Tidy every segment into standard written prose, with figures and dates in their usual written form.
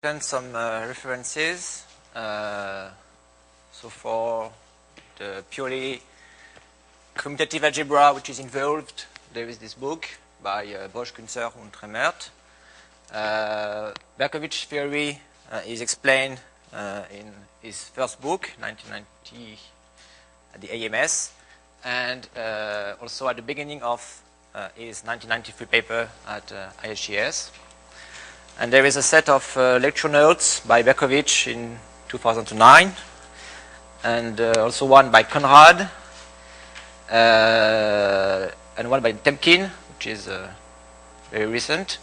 Then some references. So for the purely commutative algebra which is involved, there is this book by Bosch, Kunzer, and Tremert. Berkovich theory is explained in his first book, 1990, at the AMS, and also at the beginning of his 1993 paper at IHES. And there is a set of lecture notes by Berkovich in 2009, and also one by Conrad, and one by Temkin, which is very recent.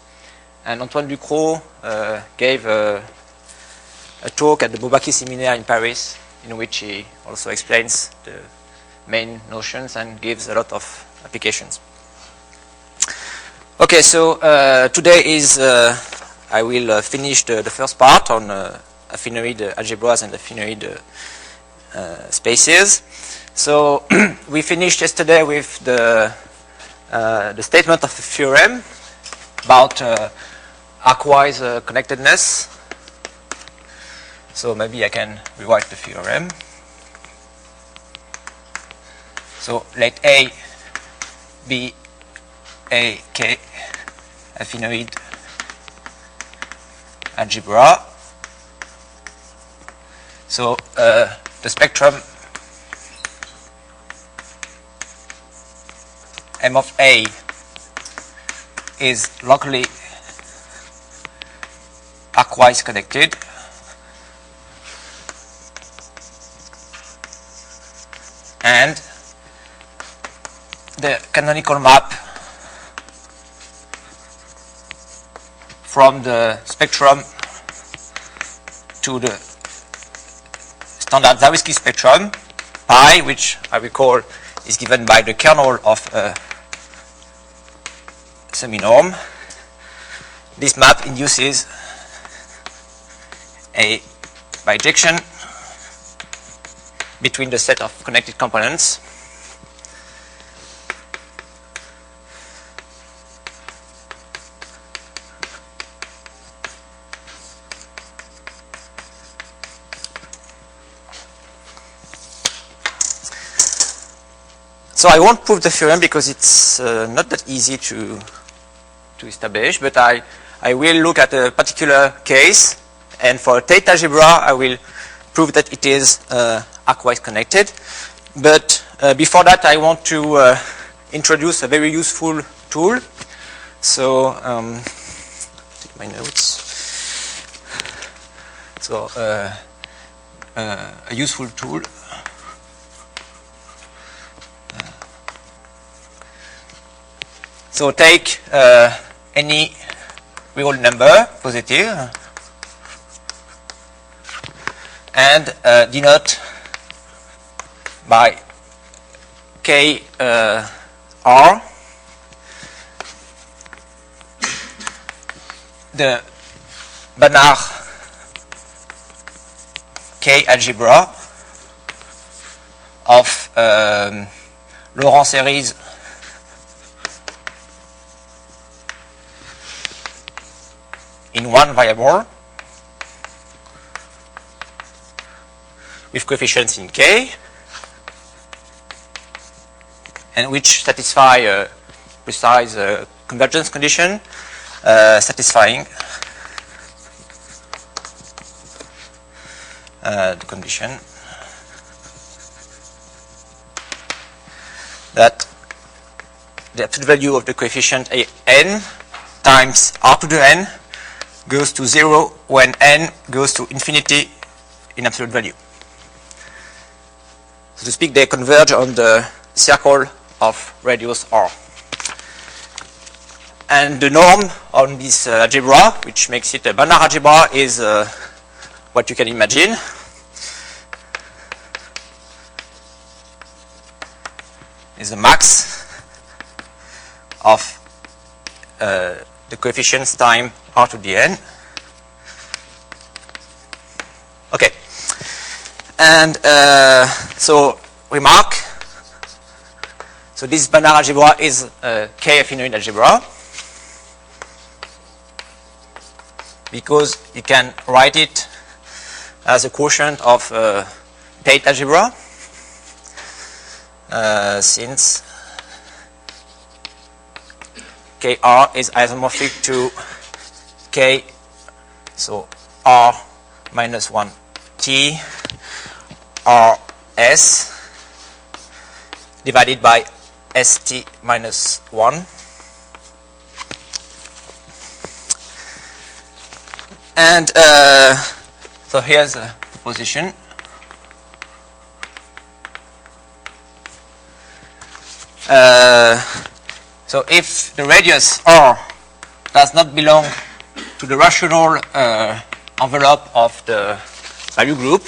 And Antoine Ducrot gave a talk at the Bourbaki Seminaire in Paris, in which he also explains the main notions and gives a lot of applications. Okay, so today is I will finish the first part on affinoid algebras and affinoid spaces. So we finished yesterday with the statement of the theorem about arcwise connectedness. So maybe I can rewrite the theorem. So let A be a K affinoid algebra. So the spectrum M of A is locally arcwise connected, and the canonical map from the spectrum to the standard Zariski spectrum, pi, which I recall is given by the kernel of a semi-norm. This map induces a bijection between the set of connected components. So I won't prove the theorem because it's not that easy to establish, but I will look at a particular case, and for Tate algebra I will prove that it is arcwise connected. But before that I want to introduce a very useful tool. So take my notes. So a useful tool. So take any real number, positive, and denote by K R the Banach K algebra of Laurent series in one variable with coefficients in K, and which satisfy a precise convergence condition, satisfying the condition that the absolute value of the coefficient n times r to the n goes to 0 when n goes to infinity in absolute value. So to speak, they converge on the circle of radius r. And the norm on this algebra, which makes it a Banach algebra, is what you can imagine. Is the max of the coefficients times r to the n. Okay. And so remark. So this Banach algebra is a K affinoid algebra. because you can write it as a quotient of Tate algebra, since Kr is isomorphic to K, so R minus 1 T Rs divided by St minus 1. And so here's the proposition. So if the radius R does not belong to the rational envelope of the value group,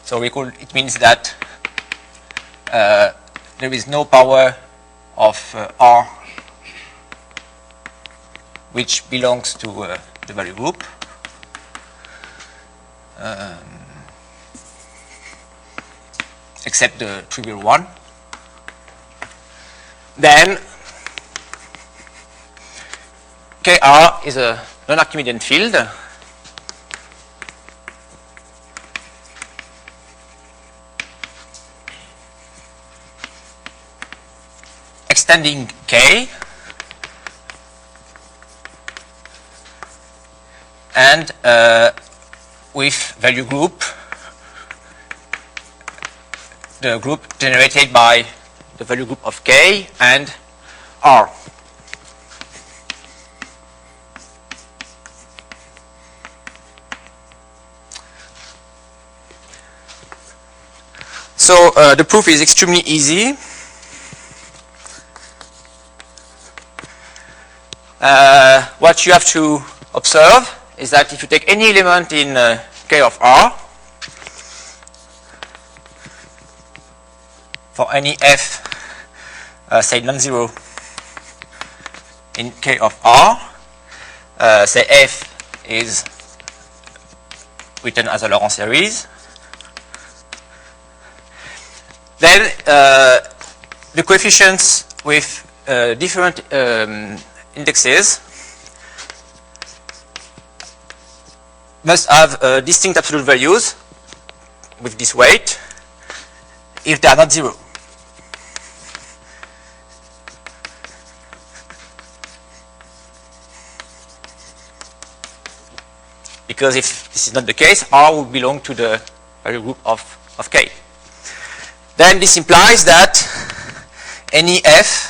so it means that there is no power of R which belongs to the value group. Except the trivial one. Then Kr is a non-Archimedean field extending K and with value group, the group generated by the value group of K and R. So the proof is extremely easy. What you have to observe is that if you take any element in K of R, for any f, say non-zero in K of R, say f is written as a Laurent series, then the coefficients with different indexes must have distinct absolute values with this weight if they are not zero. Because if this is not the case, R will belong to the value group of K. Then this implies that any f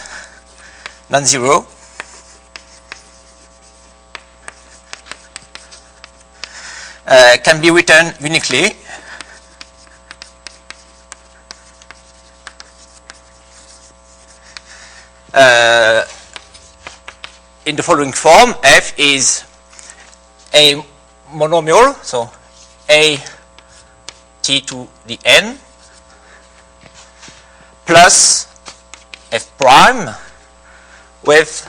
non-zero can be written uniquely in the following form. F is a monomial, so a t to the n plus f prime with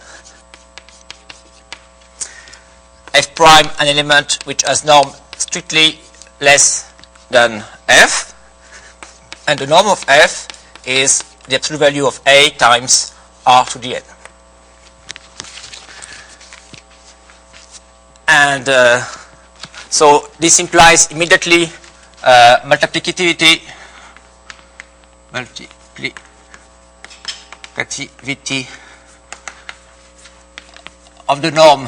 f prime an element which has norm strictly less than f, and the norm of f is the absolute value of a times r to the n. And so this implies immediately multiplicativity of the norm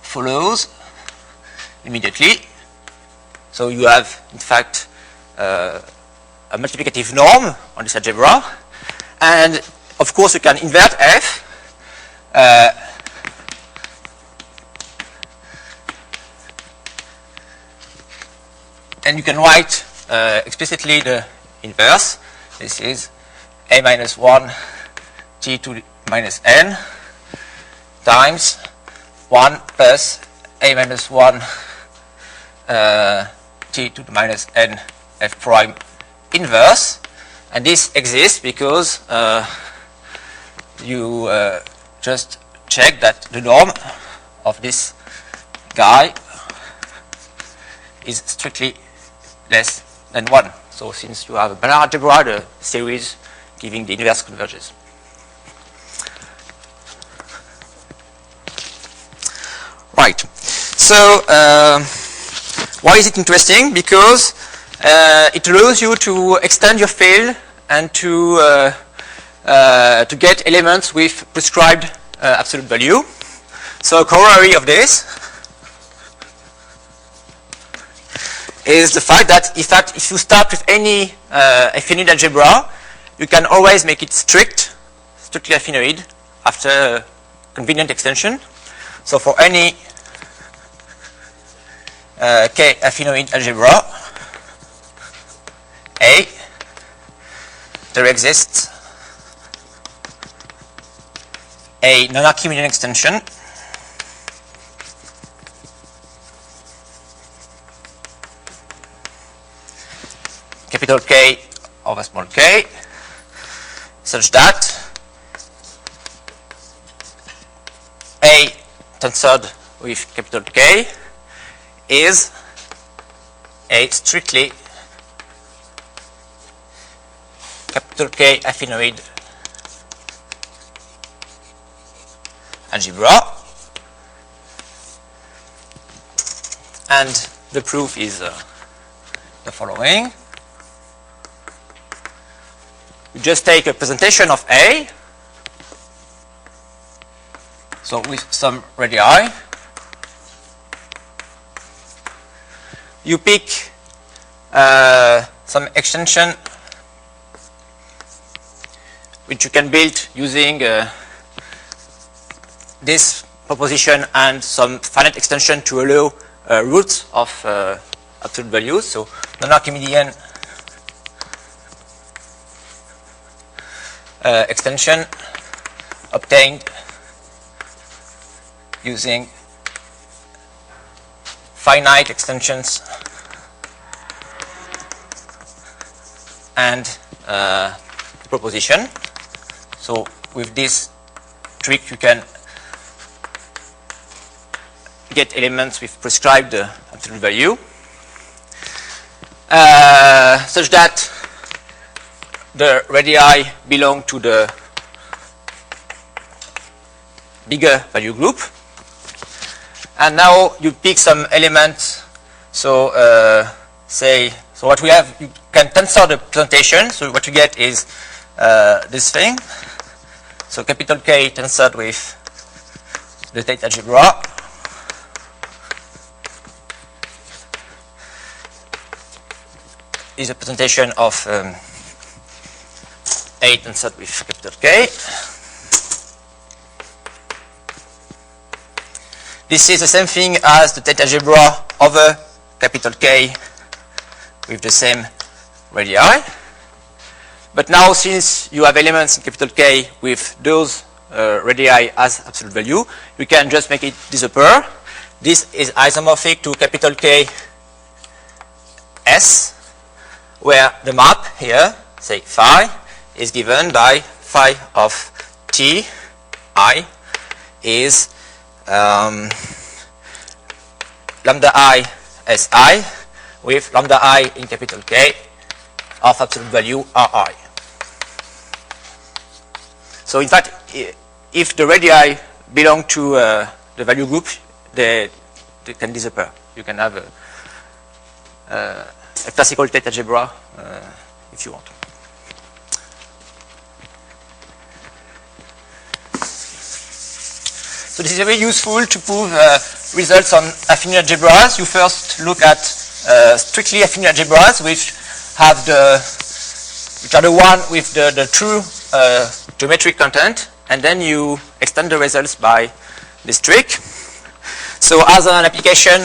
follows immediately. So you have, in fact, a multiplicative norm on this algebra, and of course you can invert f. And you can write explicitly the inverse. This is a minus 1 t to the minus n times 1 plus a minus 1 t to the minus n f prime inverse. And this exists because you just check that the norm of this guy is strictly less than 1. So since you have a Banach algebra, the series giving the inverse converges. Right. So why is it interesting? Because it allows you to extend your field and to get elements with prescribed absolute value. So a corollary of this is the fact that, in fact, if you start with any affinoid algebra, you can always make it strictly affinoid after a convenient extension. So for any K affinoid algebra A, there exists a non-Archimedean extension capital K over small k, such that A tensored with capital K is a strictly capital K affinoid algebra, and the proof is the following. You just take a presentation of A, so with some radii. You pick some extension which you can build using this proposition and some finite extension to allow roots of absolute values. So non-Archimedean extension obtained using finite extensions and proposition. So with this trick you can get elements with prescribed absolute value such that the radii belong to the bigger value group. And now you pick some elements. So so what we have, you can tensor the presentation. So what you get is this thing. So capital K tensored with the Tate algebra is a presentation of A tensored with capital K. This is the same thing as the Tate algebra over capital K with the same radii. But now, since you have elements in capital K with those radii as absolute value, you can just make it disappear. This is isomorphic to capital K S, where the map here, say phi, is given by phi of T I is lambda I S I with lambda I in capital K of absolute value Ri. So in fact, if the radii belong to the value group, they can disappear. You can have a classical Tate algebra if you want. So this is very useful to prove results on affine algebras. You first look at strictly affine algebras, which are the one with the true geometric content, and then you extend the results by this trick. So as an application,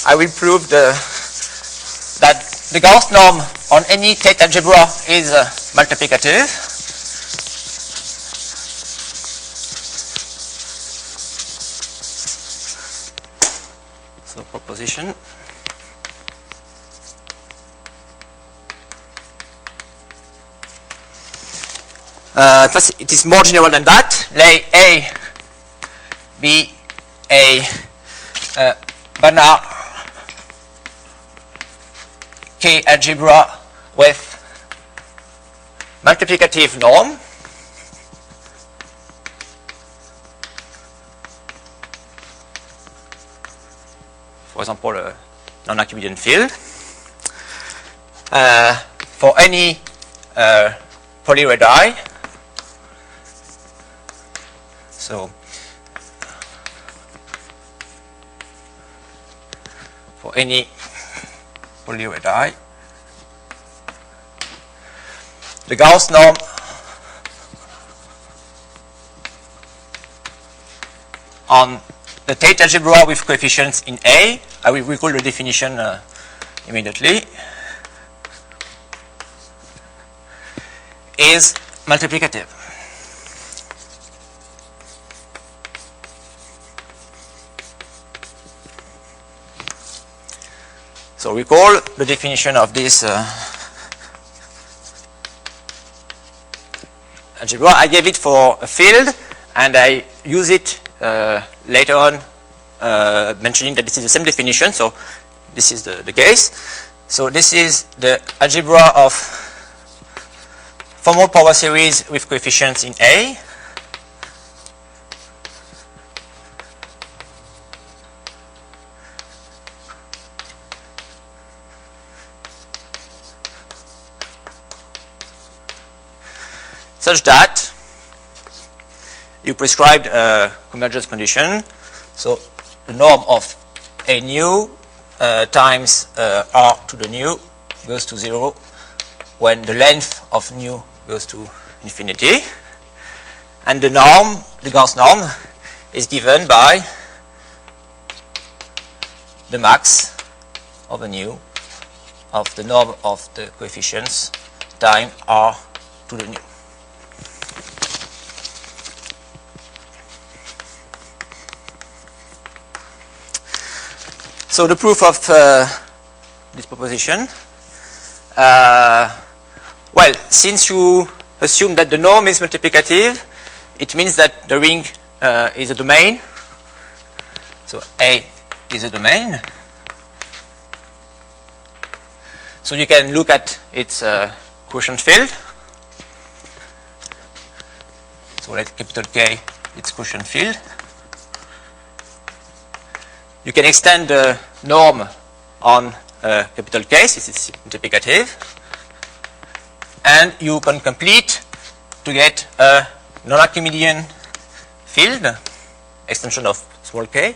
I will prove that the Gauss norm on any Tate algebra is multiplicative. So proposition. First, it is more general than that. Let A be a Banach K algebra with multiplicative norm. for example, a non-Archimedean field. For any polyradii, so for any polyradii, the Gauss norm on the Tate algebra with coefficients in A, I will recall the definition immediately, is multiplicative. So recall the definition of this algebra. I gave it for a field, and I use it later on, mentioning that this is the same definition. So this is the case. So this is the algebra of formal power series with coefficients in A. Such that you prescribed a convergence condition. So the norm of A nu times R to the nu goes to 0 when the length of nu goes to infinity. And the norm, the Gauss norm, is given by the max of a nu of the norm of the coefficients times R to the nu. So the proof of this proposition, well, since you assume that the norm is multiplicative, it means that the ring is a domain. So A is a domain. So you can look at its quotient field. So let capital K its quotient field. You can extend the norm on capital K, since it's multiplicative, and you can complete to get a non-Archimedean field, extension of small k.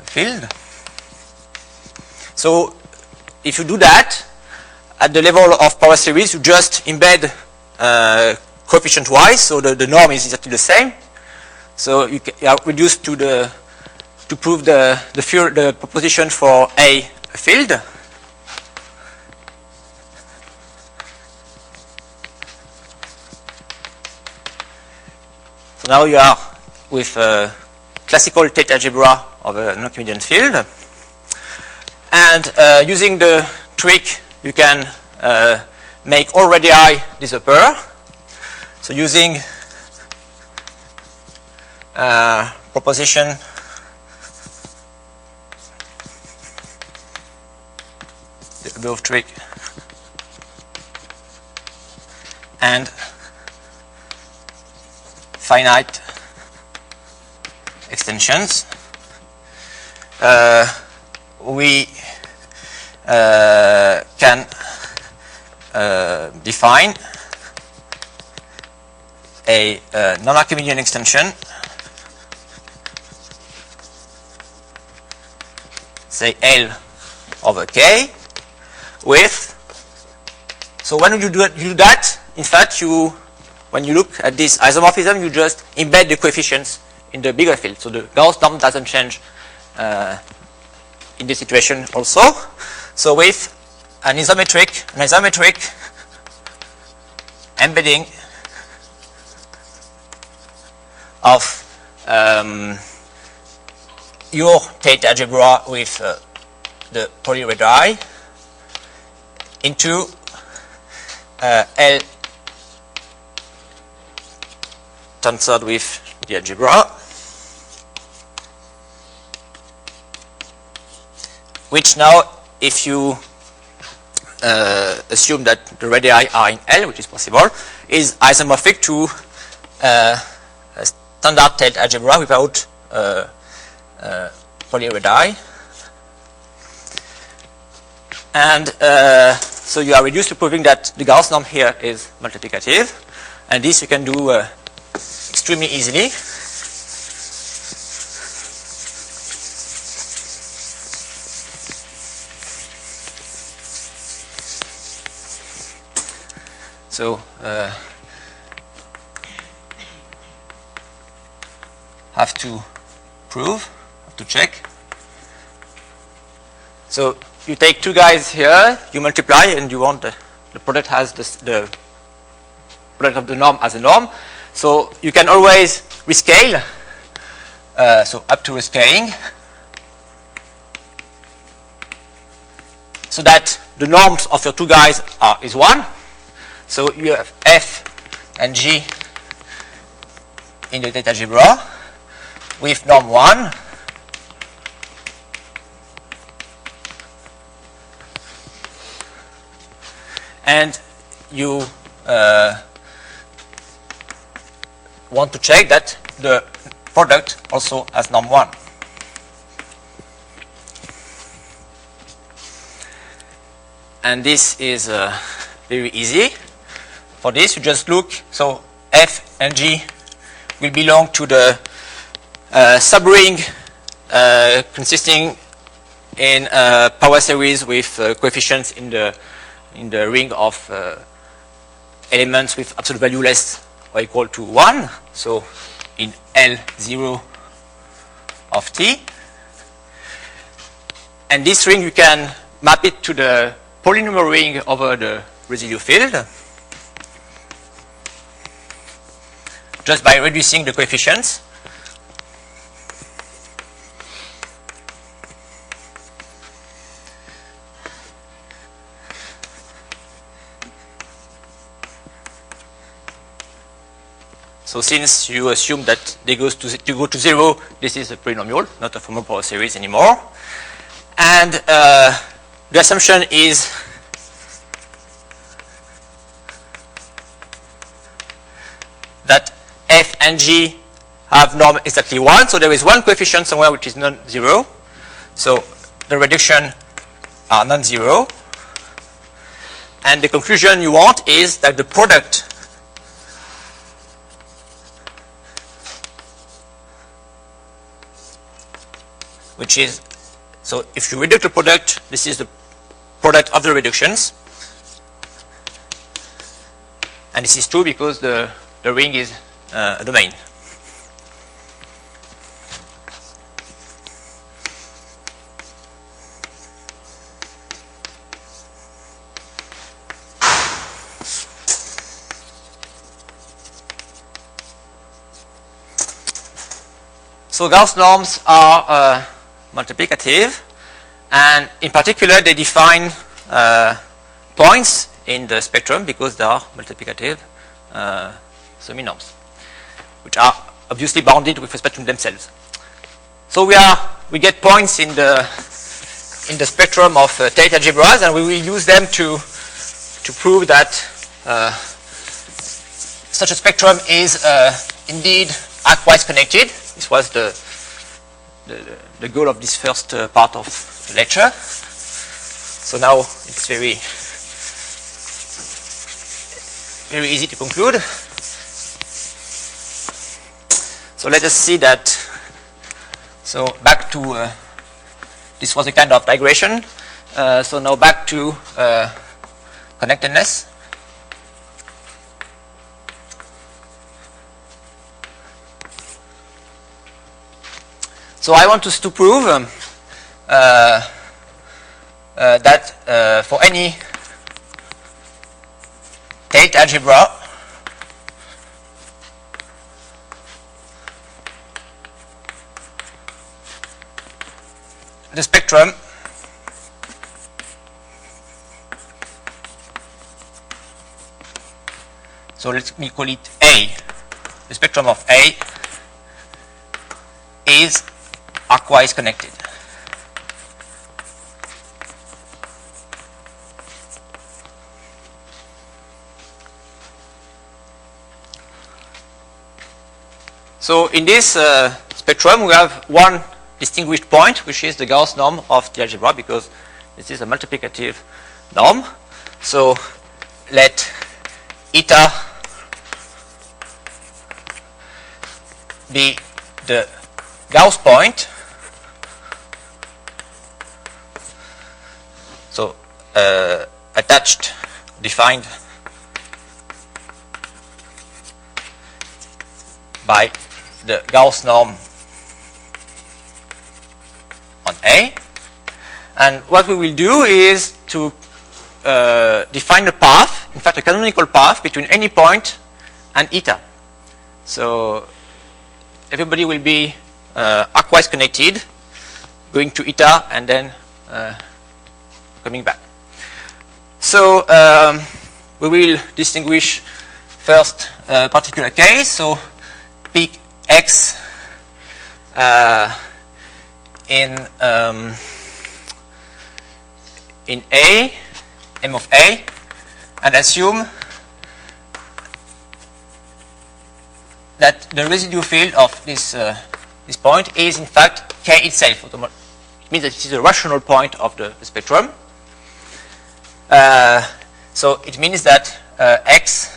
Field. So if you do that, at the level of power series, you just embed coefficient wise, so the norm is exactly the same. So you are reduced to prove the proposition for a field. So now you are with a classical Tate algebra of a non-Archimedean field, and using the trick, you can make all radii disappear. So using proposition the above trick and finite extensions, we can define a non-Archimedean extension, say L over K, with, so when you do that, in fact, when you look at this isomorphism, you just embed the coefficients in the bigger field. So the Gauss norm doesn't change in this situation also. So with an isometric embedding of your Tate algebra with the polyradii into L tensored with the algebra, which now, if you assume that the radii are in L, which is possible, is isomorphic to standard Tate algebra without polyarray. And so you are reduced to proving that the Gauss norm here is multiplicative. And this you can do extremely easily. So have to prove, have to check. So you take two guys here, you multiply, and you want the product has the product of the norm as a norm. So you can always rescale, so up to rescaling, so that the norms of your two guys is 1. So you have F and G in the Tate algebra with norm 1. And you want to check that the product also has norm 1. And this is very easy. For this, you just look. So F and G will belong to the subring consisting in power series with coefficients in the ring of elements with absolute value less or equal to 1. So in L0 of T. And this ring you can map it to the polynomial ring over the residue field, just by reducing the coefficients. So since you assume that they go to 0, this is a polynomial, not a formal power series anymore. And the assumption is that F and G have norm exactly 1. So there is one coefficient somewhere which is non-zero. So the reduction are non-zero. And the conclusion you want is that the product which is, so if you reduce the product, this is the product of the reductions. And this is true because the ring is a domain. So Gauss norms are multiplicative, and in particular they define points in the spectrum because they are multiplicative semi-norms, which are obviously bounded with respect to themselves. So we get points in the spectrum of Tate algebras, and we will use them to prove that such a spectrum is indeed arcwise connected. This was the goal of this first part of the lecture. So now it's very easy to conclude. So let us see that. So back to this was a kind of digression. So now back to connectedness. So I want us to prove that for any Tate algebra, the spectrum so let me call it A. The spectrum of A is arcwise connected. So in this spectrum, we have one distinguished point, which is the Gauss norm of the algebra, because this is a multiplicative norm. So let eta be the Gauss point. So attached, defined by the Gauss norm on A. And what we will do is to define a path, in fact a canonical path, between any point and eta. So everybody will be arcwise connected, going to eta and then coming back. So we will distinguish first a particular case. So pick x in A, M of A, and assume that the residue field of this point is in fact K itself. It means that it is a rational point of the spectrum. So it means that x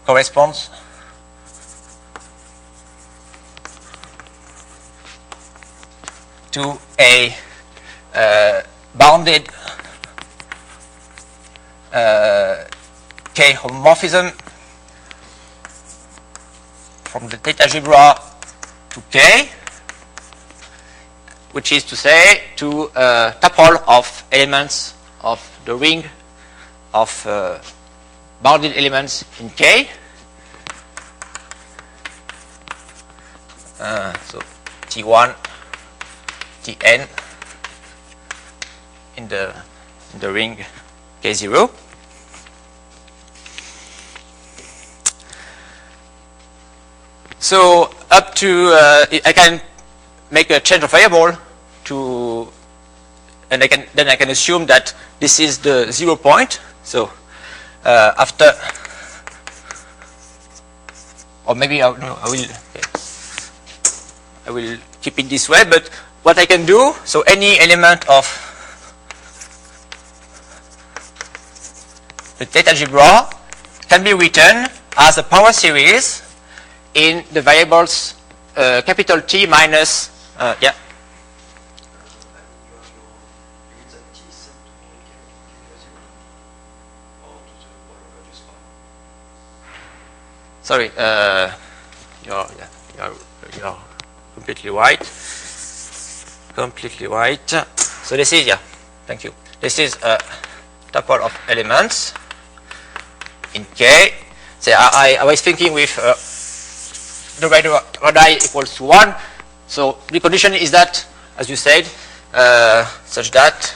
corresponds to a bounded K homomorphism from the Tate algebra to K, which is to say to a tuple of elements of the ring of bounded elements in K. So T1, Tn in the ring K0. So up to I can make a change of variable to, and then I can assume that this is the 0 point. So after, or maybe I will keep it this way. But what I can do, so any element of the Tate algebra can be written as a power series in the variables capital T minus yeah. Sorry, you're completely right. Completely right. So this is, yeah, thank you. This is a tuple of elements in K. So I was thinking with the radii equals to 1. So the condition is that, as you said, such that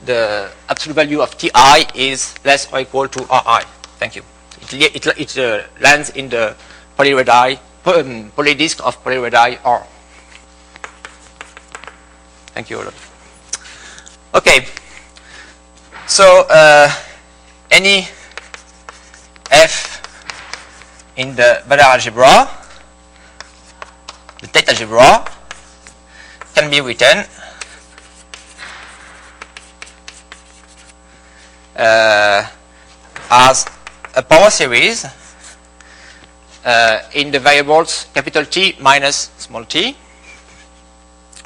the absolute value of Ti is less or equal to Ri. Thank you. It lands in the polyradii, polydisk of polyradii R. Thank you, Olaf. Okay. So any f in the Bader algebra, the Tate algebra, can be written as a power series in the variables capital T minus small t.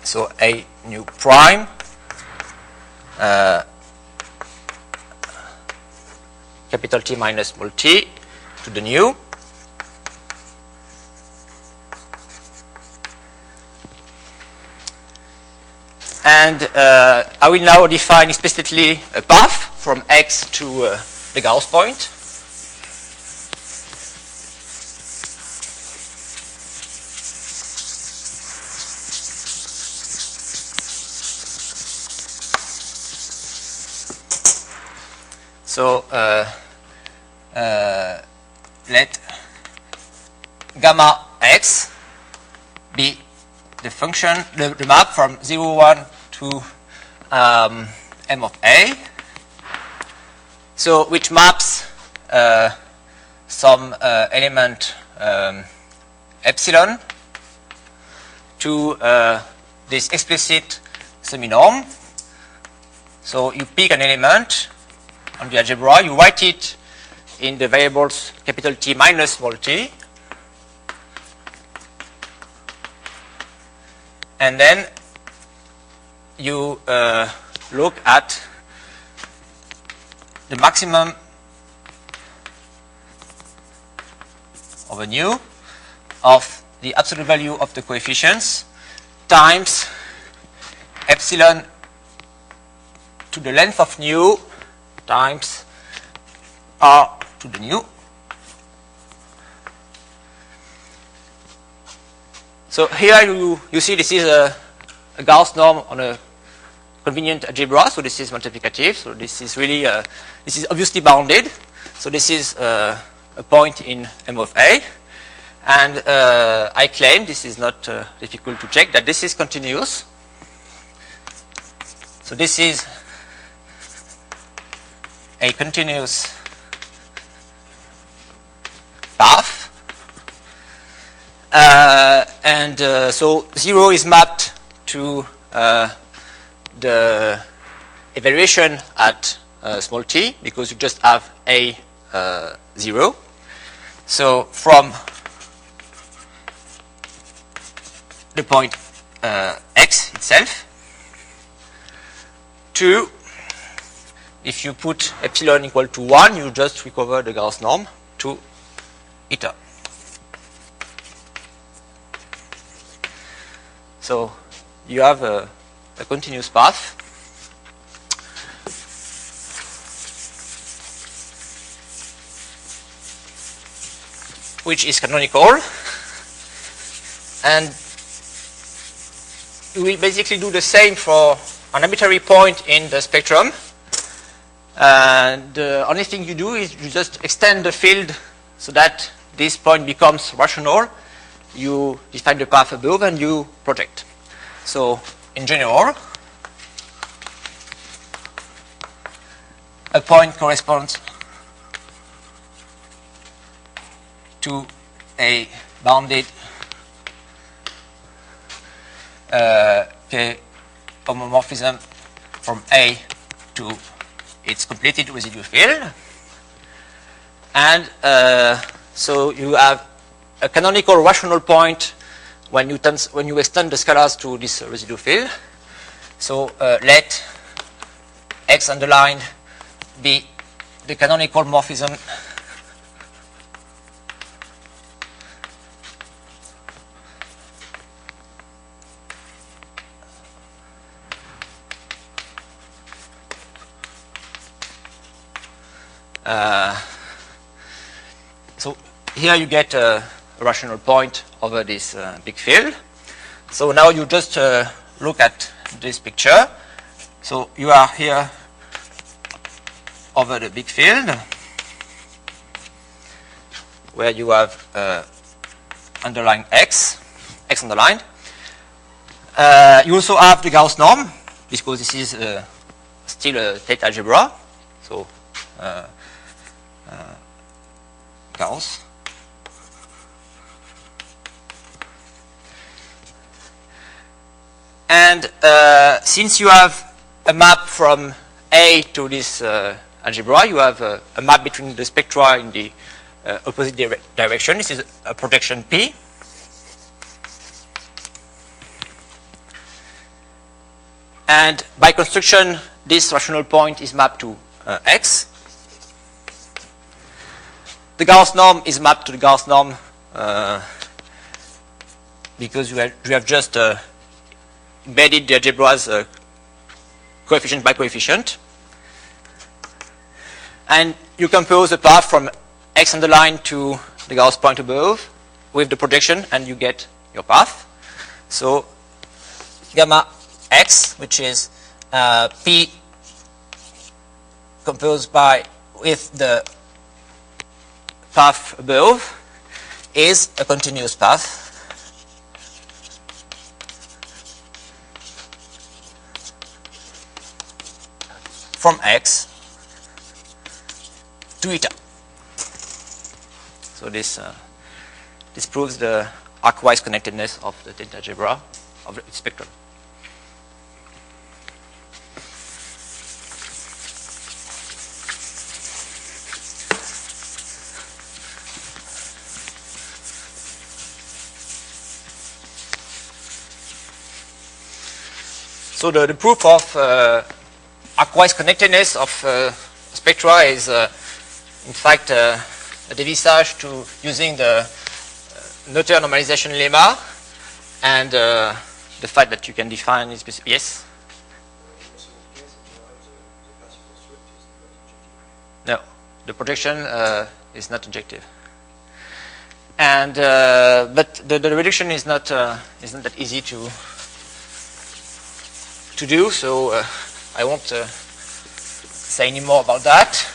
So a nu prime capital T minus small t to the nu. And I will now define explicitly a path from X to the Gauss point. So let gamma X be the function, the map from 0, 1 to M of A. So which maps some element epsilon to this explicit semi-norm. So you pick an element on the algebra, you write it in the variables capital T minus small t, and then you look at the maximum over nu of the absolute value of the coefficients times epsilon to the length of nu times r to the nu. So here you see this is a Gauss norm on a convenient algebra. So this is multiplicative. So this is really this is obviously bounded. So this is a point in M of A, and I claim, this is not difficult to check, that this is continuous. So this is a continuous path. So 0 is mapped to the evaluation at small t, because you just have a 0. So from the point x itself to, if you put epsilon equal to 1, you just recover the Gauss norm to eta. So you have a continuous path. Which is canonical, and we basically do the same for an arbitrary point in the spectrum. And the only thing you do is you just extend the field so that this point becomes rational. You define the path above and you project. So in general, a point corresponds to a bounded homomorphism from A to its completed residual field. And so you have a canonical rational point when you extend the scalars to this residual field. So let x underlined be the canonical morphism so here you get a rational point over this big field. So now you just look at this picture. So you are here over the big field where you have underlying x underlined. You also have the Gauss norm, because this is still a Tate algebra. So Gauss. And since you have a map from A to this algebra, you have a map between the spectra in the opposite direction. This is a projection P. And by construction, this rational point is mapped to X. The Gauss norm is mapped to the Gauss norm because you have just embedded the algebras coefficient by coefficient. And you compose a path from X underlined to the Gauss point above with the projection, and you get your path. So gamma X, which is P composed with the path above, is a continuous path from X to eta. So this proves the arcwise connectedness of the Tate algebra of the spectrum. So the proof of arcwise connectedness of spectra is, in fact, a devisage to using the Noether normalization lemma and the fact that you can define this specific. Yes? No, the projection is not injective. And but the reduction is not that easy to do, so I won't say any more about that.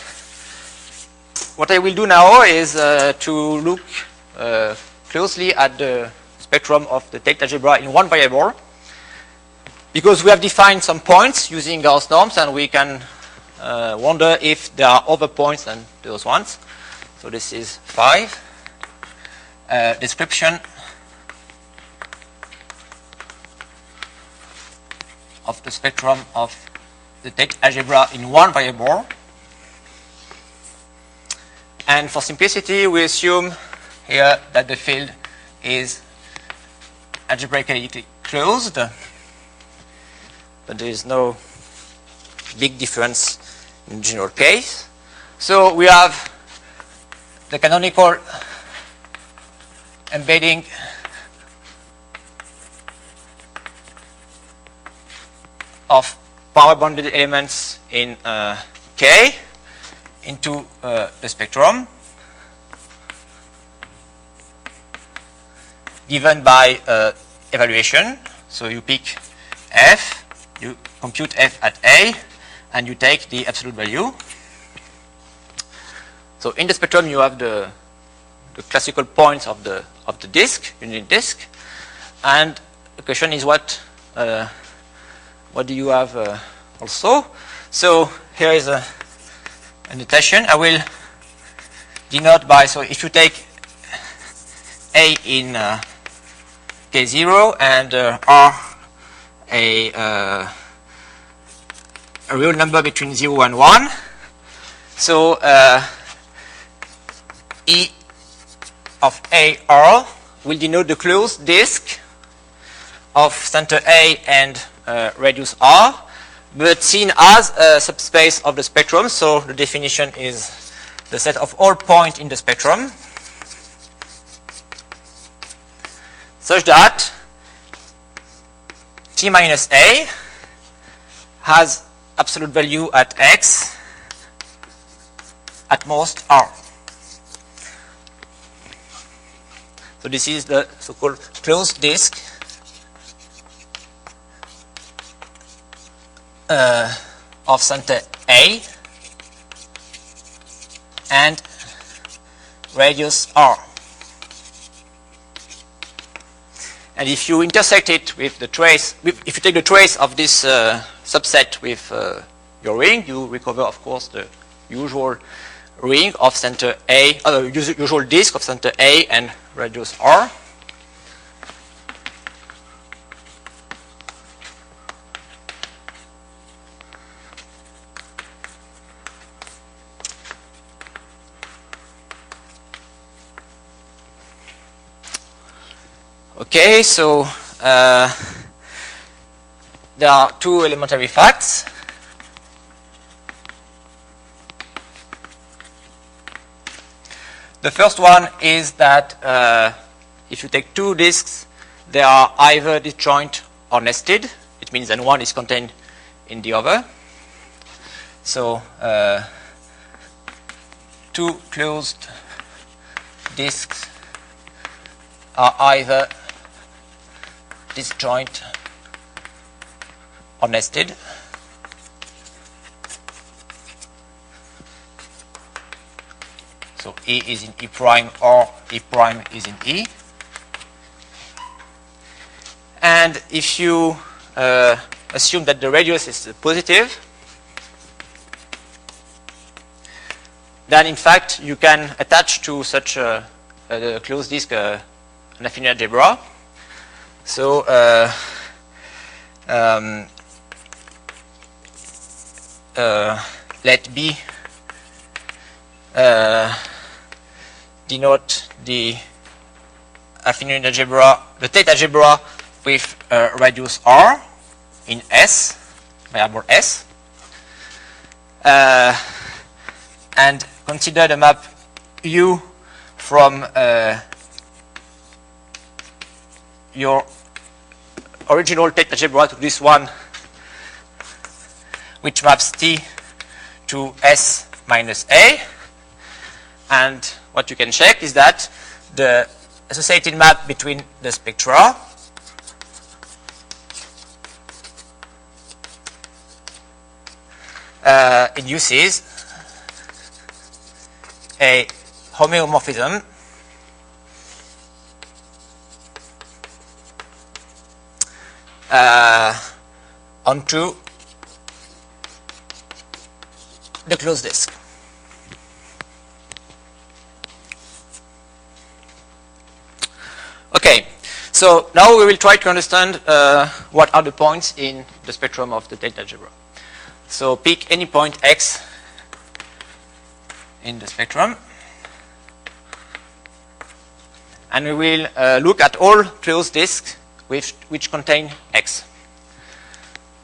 What I will do now is to look closely at the spectrum of the Tate algebra in one variable, because we have defined some points using Gauss norms, and we can wonder if there are other points than those ones. So this is 5. Description of the spectrum of the Tate algebra in one variable. And for simplicity, we assume here that the field is algebraically closed, but there is no big difference in the general case. So we have the canonical embedding of power bounded elements in K into the spectrum, given by evaluation. So you pick F, you compute F at A, and you take the absolute value. So in the spectrum, you have the classical points of the disk, unit disk, and the question is what do you have also? So here is a notation. I will denote by, so if you take A in K0 and R a real number between 0 and 1, so E of AR will denote the closed disk of center A and radius R, but seen as a subspace of the spectrum. So the definition is the set of all points in the spectrum, such that T minus A has absolute value at X, at most R. So this is the so-called closed disk of center A and radius R. And if you intersect it with the trace, if you take the trace of this subset with your ring, you recover, of course, the usual ring of center A, usual disk of center A and radius R. Okay, so there are two elementary facts. The first one is that if you take two disks, they are either disjoint or nested. It means that one is contained in the other. So two closed disks are either disjoint or nested. So E is in E prime or E prime is in E. And if you assume that the radius is positive, then in fact you can attach to such a the closed disk an affine algebra. So let B denote the affine algebra, the Tate algebra with radius R in S, variable S, and consider the map U from your original Tate algebra to this one, which maps T to S minus A. And what you can check is that the associated map between the spectra induces a homeomorphism onto the closed disk. Okay, so now we will try to understand what are the points in the spectrum of the Tate algebra. So pick any point x in the spectrum, and we will look at all closed disks which contain x.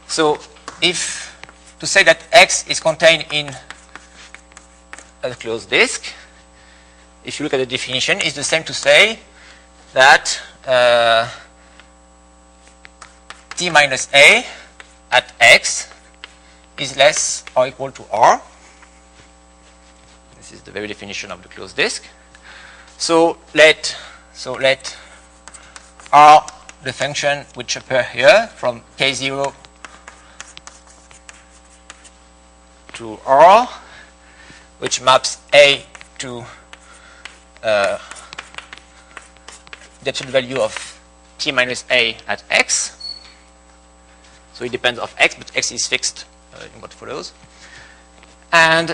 So if to say that x is contained in a closed disk, if you look at the definition, is the same to say that T minus A at x is less or equal to R. This is the very definition of the closed disk. So let R, the function which appear here from K0 to R, which maps A to the absolute value of T minus A at x. So it depends of x, but x is fixed in what follows. And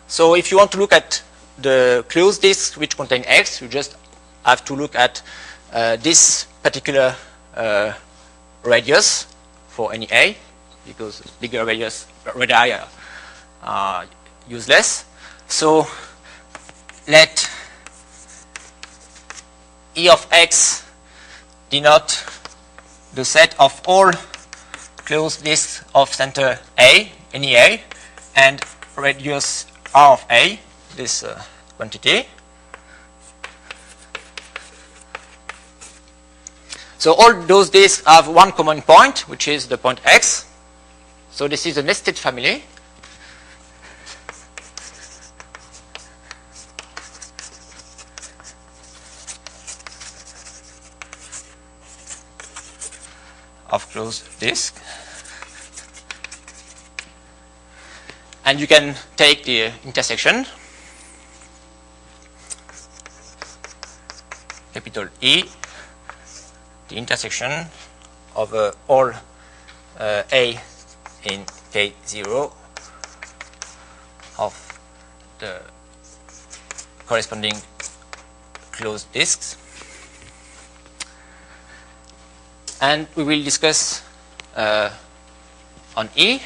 so if you want to look at the closed disks which contain x, you just have to look at this particular radius for any A, because bigger radii are useless. So let E of x denote the set of all closed disks of center A, any A, and radius R of A, this quantity. So all those disks have one common point, which is the point x. So this is a nested family. Of closed disk. And you can take the intersection, capital E, the intersection of all A in K0 of the corresponding closed disks. And we will discuss on E.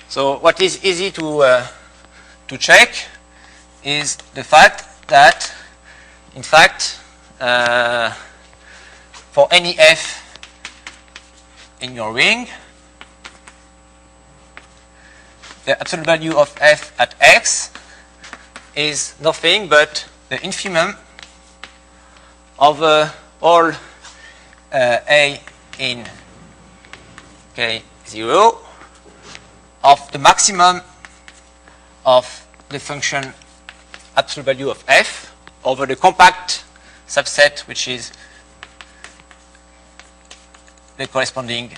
So what is easy to check is the fact that, in fact, for any f in your ring, the absolute value of f at x is nothing but the infimum of all A in K0 of the maximum of the function absolute value of f over the compact subset, which is the corresponding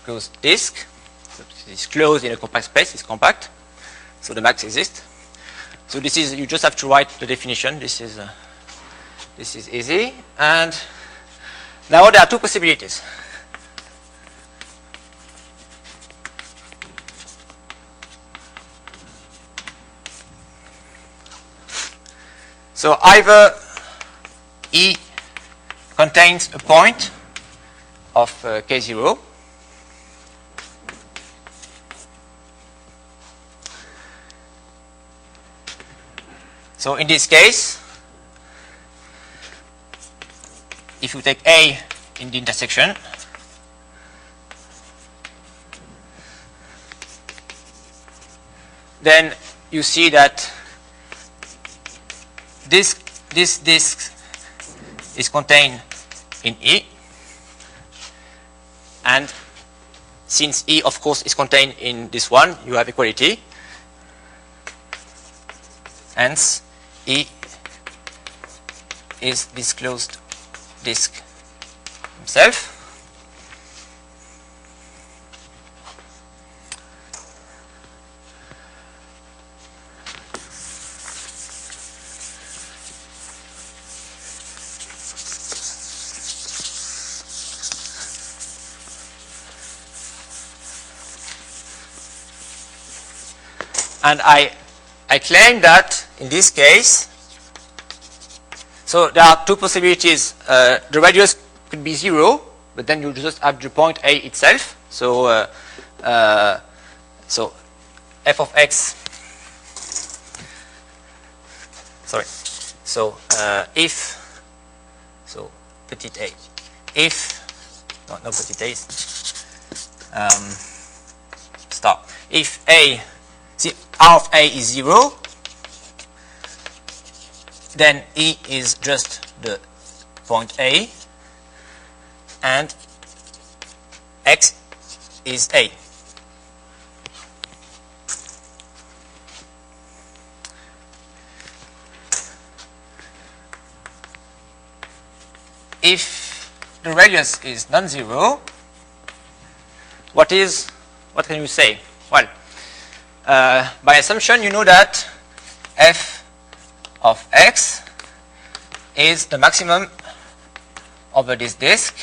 closed disk. So it's closed in a compact space, it's compact, so the max exists. So this is, you just have to write the definition. This is easy. And now there are two possibilities. So either E contains a point of K0, so in this case, if you take A in the intersection, then you see that this disk is contained in E, and since E of course is contained in this one, you have equality. Hence E is this closed disk himself. And I claim that in this case, so there are two possibilities. The radius could be 0, but then you just have the point A itself. So so f of x. Sorry. So if petit a, if no petit a, star. If a, see, R of A is 0, then E is just the point A, and X is A. If the radius is non-zero, what can you say? Well, by assumption, you know that f of x is the maximum over this disk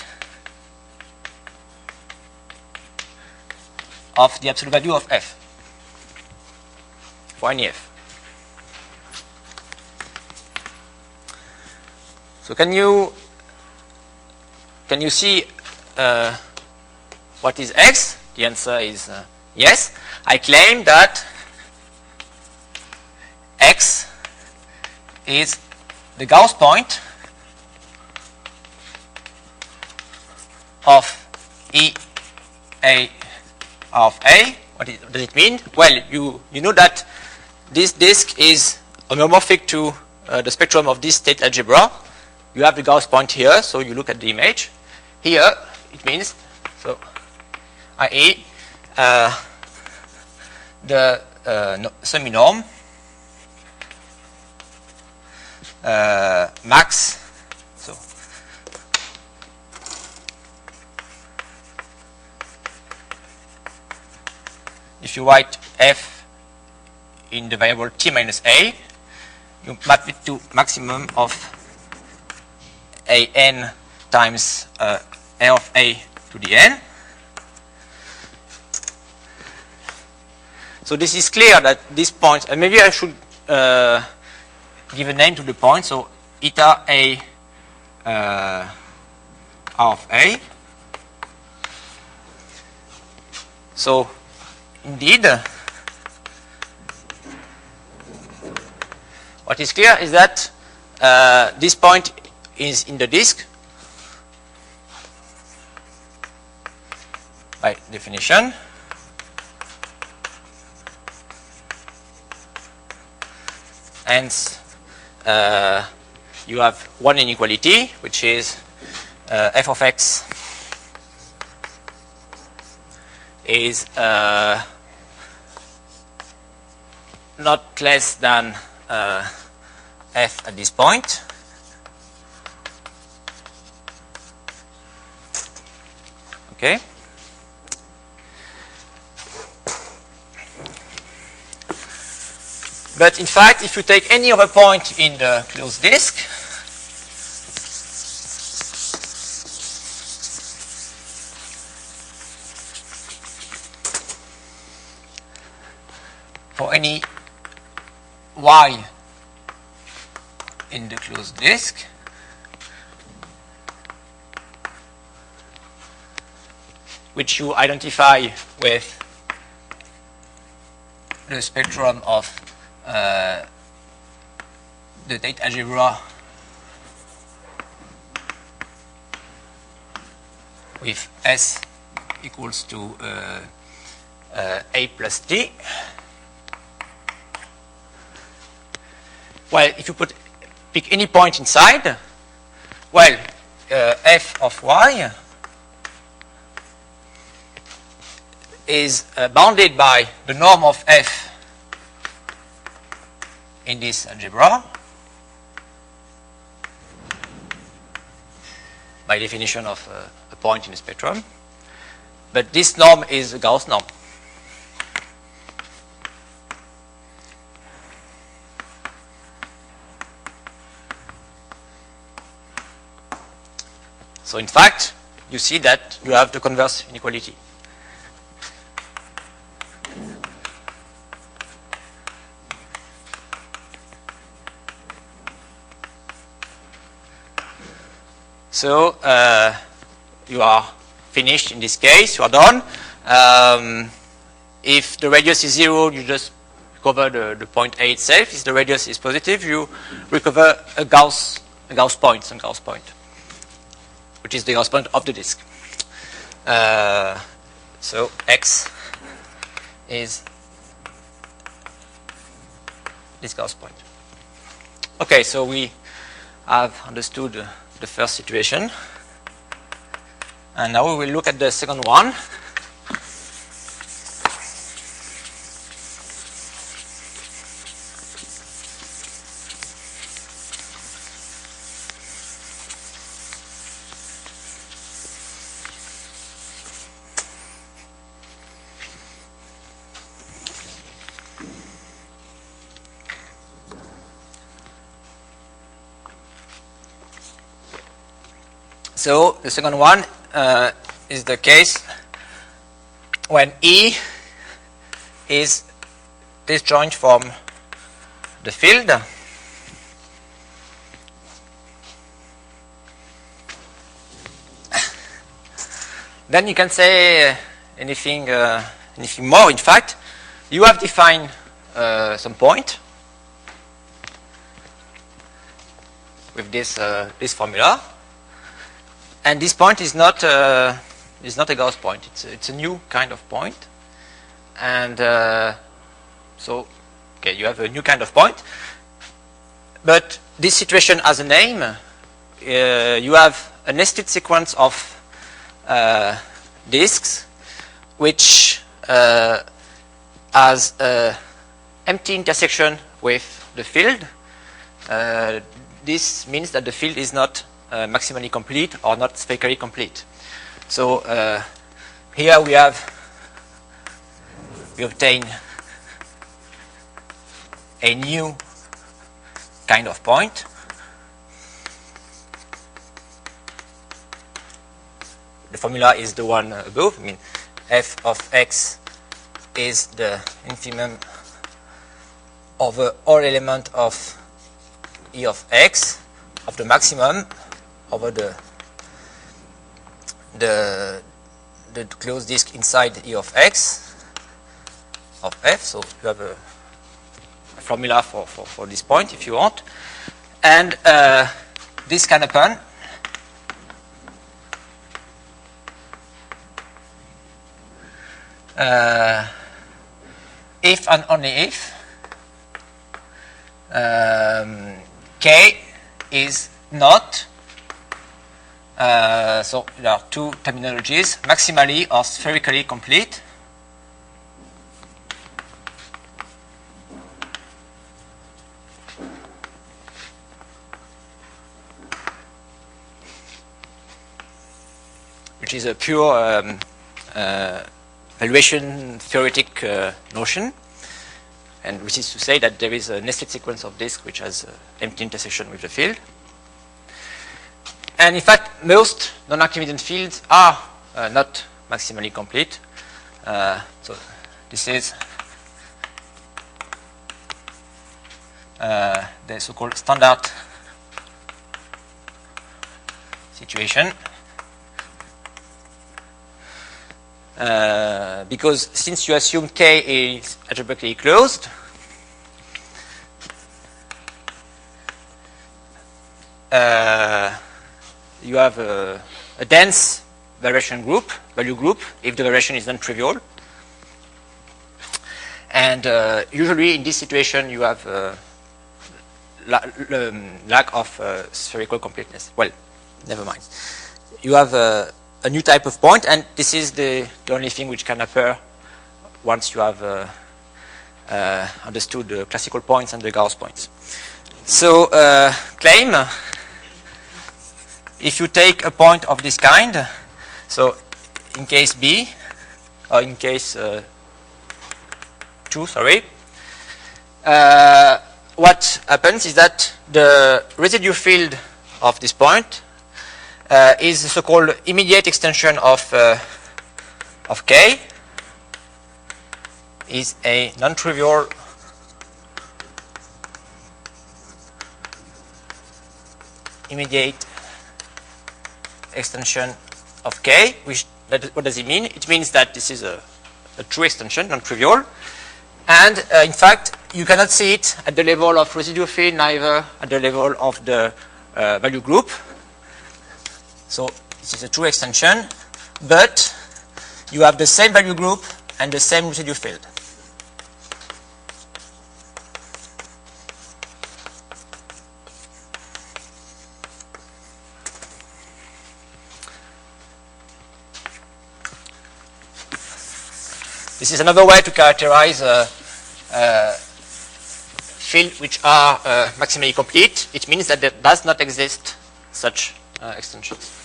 of the absolute value of f for any f. So can you see what is x? The answer is yes. I claim that x is the Gauss point of E A of A. What does it mean? Well, you know that this disk is homomorphic to the spectrum of this state algebra. You have the Gauss point here, so you look at the image. Here, it means, so, i.e., the semi-norm max, so if you write f in the variable t minus a, you map it to maximum of a n times a of a to the n. So this is clear that this point, and maybe I should give a name to the point. So eta a r of a. So indeed, what is clear is that this point is in the disk by definition. Hence, you have one inequality, which is f of x is not less than f at this point. Okay. But in fact, if you take any other point in the closed disk, for any y in the closed disk, which you identify with the spectrum of the Tate algebra with S equals to A plus T. Well, if you pick any point inside, well, f of y is bounded by the norm of f in this algebra, by definition of a point in the spectrum. But this norm is a Gauss norm. So in fact, you see that you have the converse inequality. So you are finished in this case, you are done. If the radius is 0, you just recover the point A itself. If the radius is positive, you recover a Gauss point, some Gauss point, which is the Gauss point of the disk. So X is this Gauss point. Okay, so we have understood the first situation. And now we will look at the second one. So the second one is the case when E is disjoint from the field. Then you can say anything more. In fact, you have defined some point with this formula. And this point is not a Gauss point. It's a new kind of point, and so okay, you have a new kind of point. But this situation has a name. You have a nested sequence of disks, which has an empty intersection with the field. This means that the field is not maximally complete or not spherically complete. So here we obtain a new kind of point. The formula is the one above. I mean, f of x is the infimum over all element of E of x of the maximum over the closed disk inside E of x of f. So you have a formula for this point if you want. And this can happen if and only if K is not, so there are two terminologies, maximally or spherically complete. Which is a pure valuation theoretic notion, and which is to say that there is a nested sequence of disks which has empty intersection with the field. And in fact, most non-Archimedean fields are not maximally complete. So this is the so-called standard situation. Because since you assume K is algebraically closed, you have a dense variation group, value group, if the variation is non-trivial. And usually in this situation, you have lack of spherical completeness. Well, never mind. You have a new type of point, and this is the only thing which can appear once you have understood the classical points and the Gauss points. So claim, if you take a point of this kind, so in case B, or in case 2, sorry, what happens is that the residue field of this point is the so-called immediate extension of K, is a non-trivial immediate extension of K. What does it mean? It means that this is a true extension, non-trivial. And in fact, you cannot see it at the level of residual field, neither at the level of the value group. So this is a true extension, but you have the same value group and the same residual field. This is another way to characterize fields which are maximally complete. It means that there does not exist such extensions.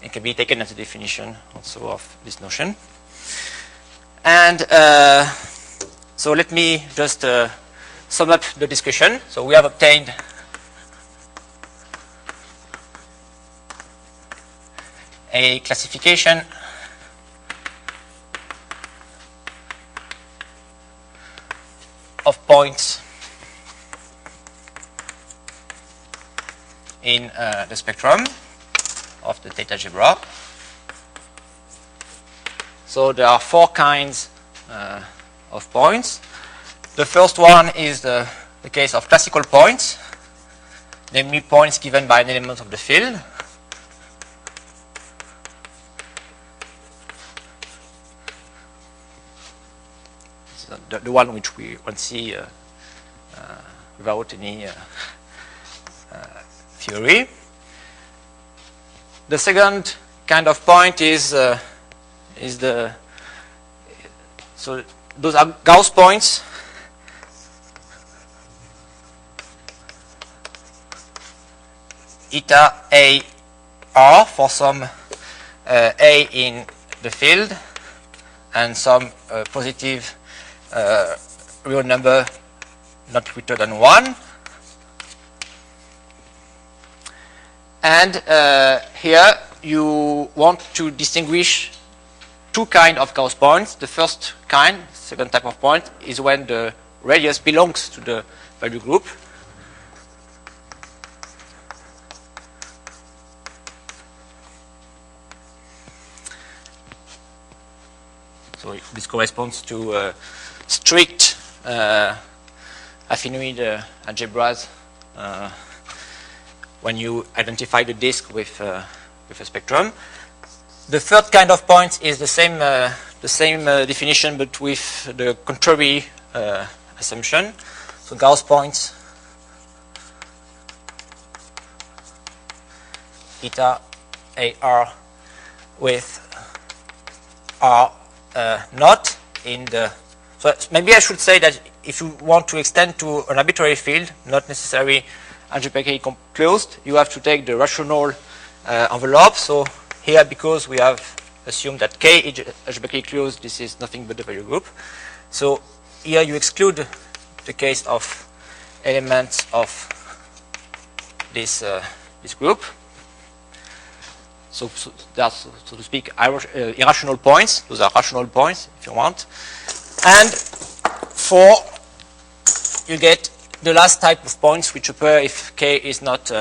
It can be taken as a definition also of this notion. And so let me just sum up the discussion. So we have obtained a classification of points in the spectrum of the Tate algebra. So there are 4 kinds of points. The first one is the case of classical points, namely points given by an element of the field. This is the one which we won't see without any theory. The second kind of point is so those are Gauss points. Eta A R for some A in the field and some positive real number not greater than 1. And here you want to distinguish 2 kinds of Gauss points. The first kind, second type of point, is when the radius belongs to the value group. So this corresponds to strict affinoid algebras when you identify the disk with a spectrum. The third kind of point is the same definition, but with the contrary assumption. So Gauss points eta AR with R not in the. So maybe I should say that if you want to extend to an arbitrary field, not necessarily algebraically closed, you have to take the rational envelope. So here, because we have assumed that K is algebraically closed, this is nothing but the value group. So here you exclude the case of elements of this group. So that's, so to speak, irrational points. Those are rational points, if you want. And 4, you get the last type of points which appear if K is not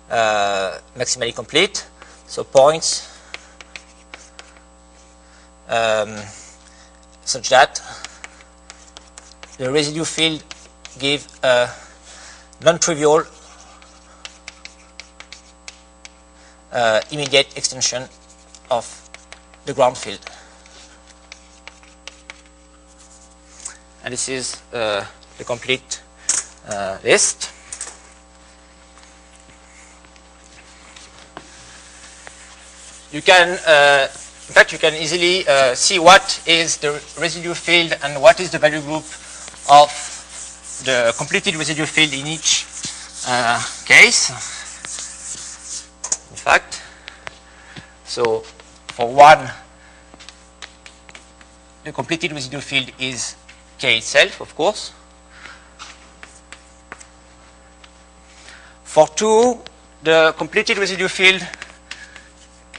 maximally complete. So points such that the residue field give a non-trivial immediate extension of the ground field. And this is the complete list. You can, in fact, you can easily see what is the residue field and what is the value group of the completed residue field in each case. In fact, so for 1, the completed residue field is K itself, of course. For 2, the completed residue field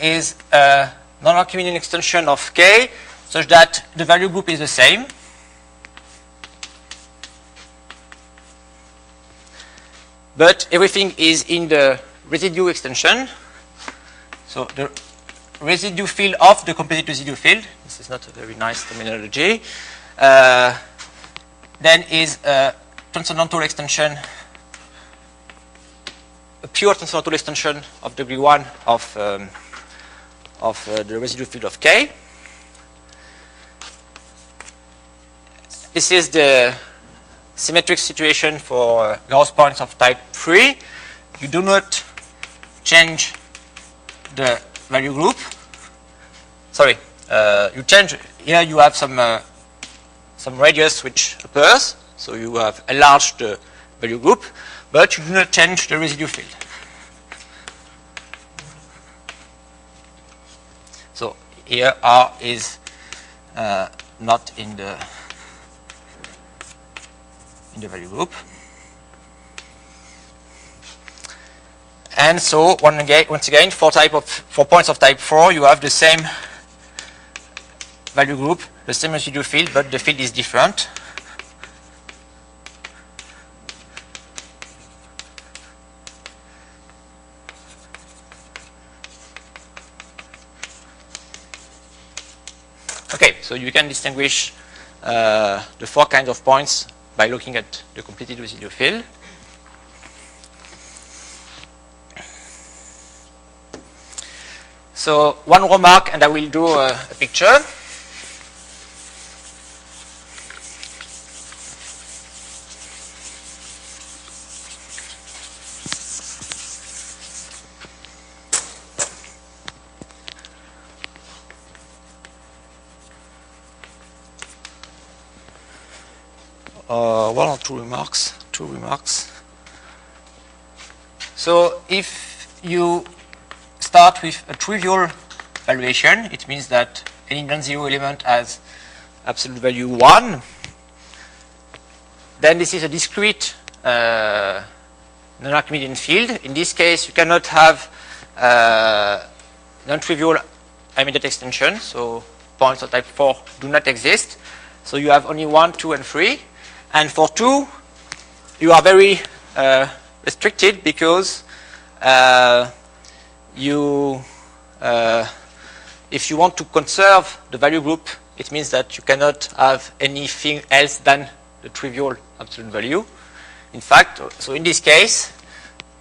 is a non-Archimedean extension of K, such that the value group is the same. But everything is in the residue extension. So the residue field of the completed residue field, this is not a very nice terminology, then is a transcendental extension, a pure transcendental extension of degree 1 of the residue field of K. This is the symmetric situation for Gauss points of type 3. You do not change the value group. Sorry, you change, here you have some radius which appears, so you have enlarged the value group, but you do not change the residue field. So here R is not in the value group. And so once again, for points of type 4, you have the same value group, the same residue field, but the field is different. Okay, so you can distinguish the 4 kinds of points by looking at the completed residue field. So one remark, and I will do a picture. One or two remarks. So if you start with a trivial valuation, it means that any non-zero element has absolute value 1. Then this is a discrete non-Archimedean field. In this case, you cannot have non-trivial immediate extension, so points of type 4 do not exist. So you have only 1, 2, and 3. And for 2, you are very restricted because if you want to conserve the value group, it means that you cannot have anything else than the trivial absolute value. In fact, so in this case,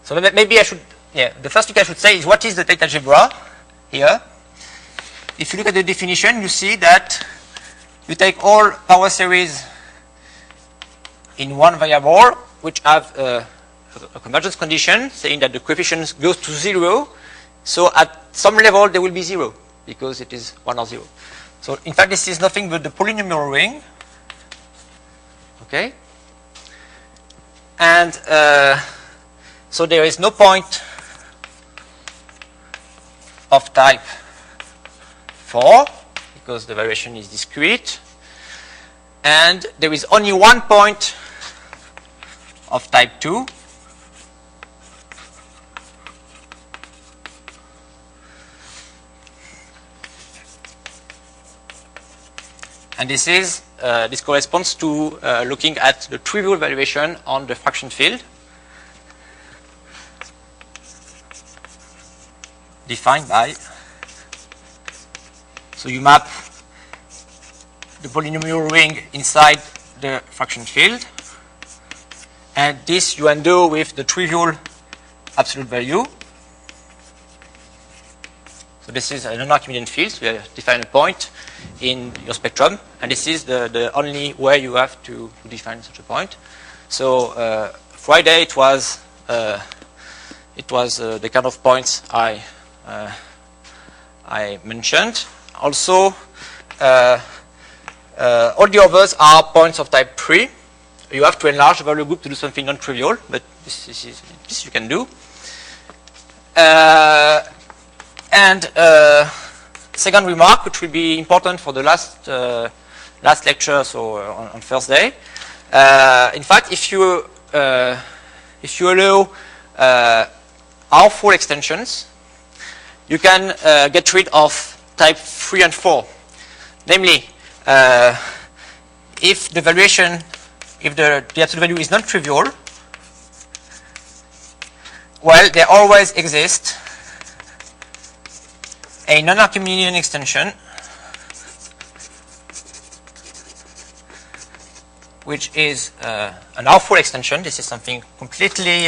so maybe I should, the first thing I should say is what is the Tate algebra here? If you look at the definition, you see that you take all power series in one variable, which have a convergence condition saying that the coefficient goes to 0. So at some level, there will be 0 because it is 1 or 0. So in fact, this is nothing but the polynomial ring. Okay. And so there is no point of type 4 because the variation is discrete. and there is only one point of type 2 and this corresponds to looking at the trivial valuation on the fraction field defined by, so you map the polynomial ring inside the fraction field, and this you endow with the trivial absolute value. So this is a non-Archimedean field, so you define a point in your spectrum, and this is the only way you have to define such a point. So Friday it was the kind of points I mentioned. Also, all the others are points of type 3. You have to enlarge the value group to do something non-trivial, but this you can do. Second remark, which will be important for the last lecture, so on Thursday. In fact, if you allow R-full extensions, you can get rid of type 3 and 4. Namely, if the valuation, if the absolute value is non-trivial, well, there always exists a non-Archimedean extension which is an R-full extension. This is something completely,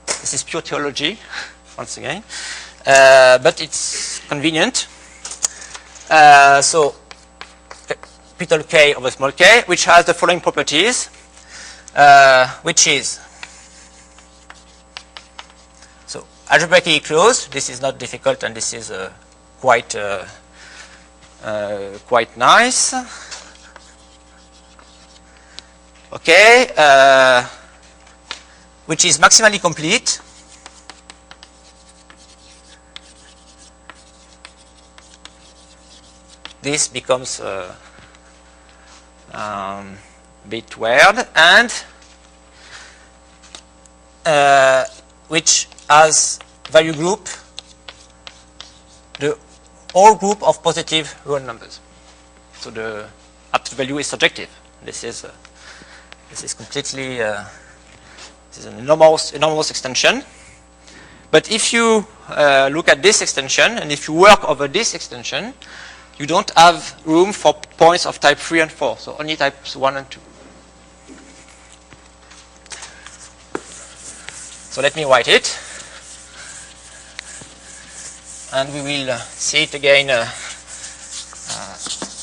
this is pure theology, once again, but it's convenient. So capital K over small k, which has the following properties, which is, so algebraically closed. This is not difficult, and this is quite nice. Okay, which is maximally complete. This becomes a bit weird, and which has value group the whole group of positive real numbers. So the absolute value is surjective. This is completely this is an enormous extension. But if you look at this extension, and if you work over this extension, you don't have room for points of type 3 and 4, so only types 1 and 2. So let me write it, and we will see it again the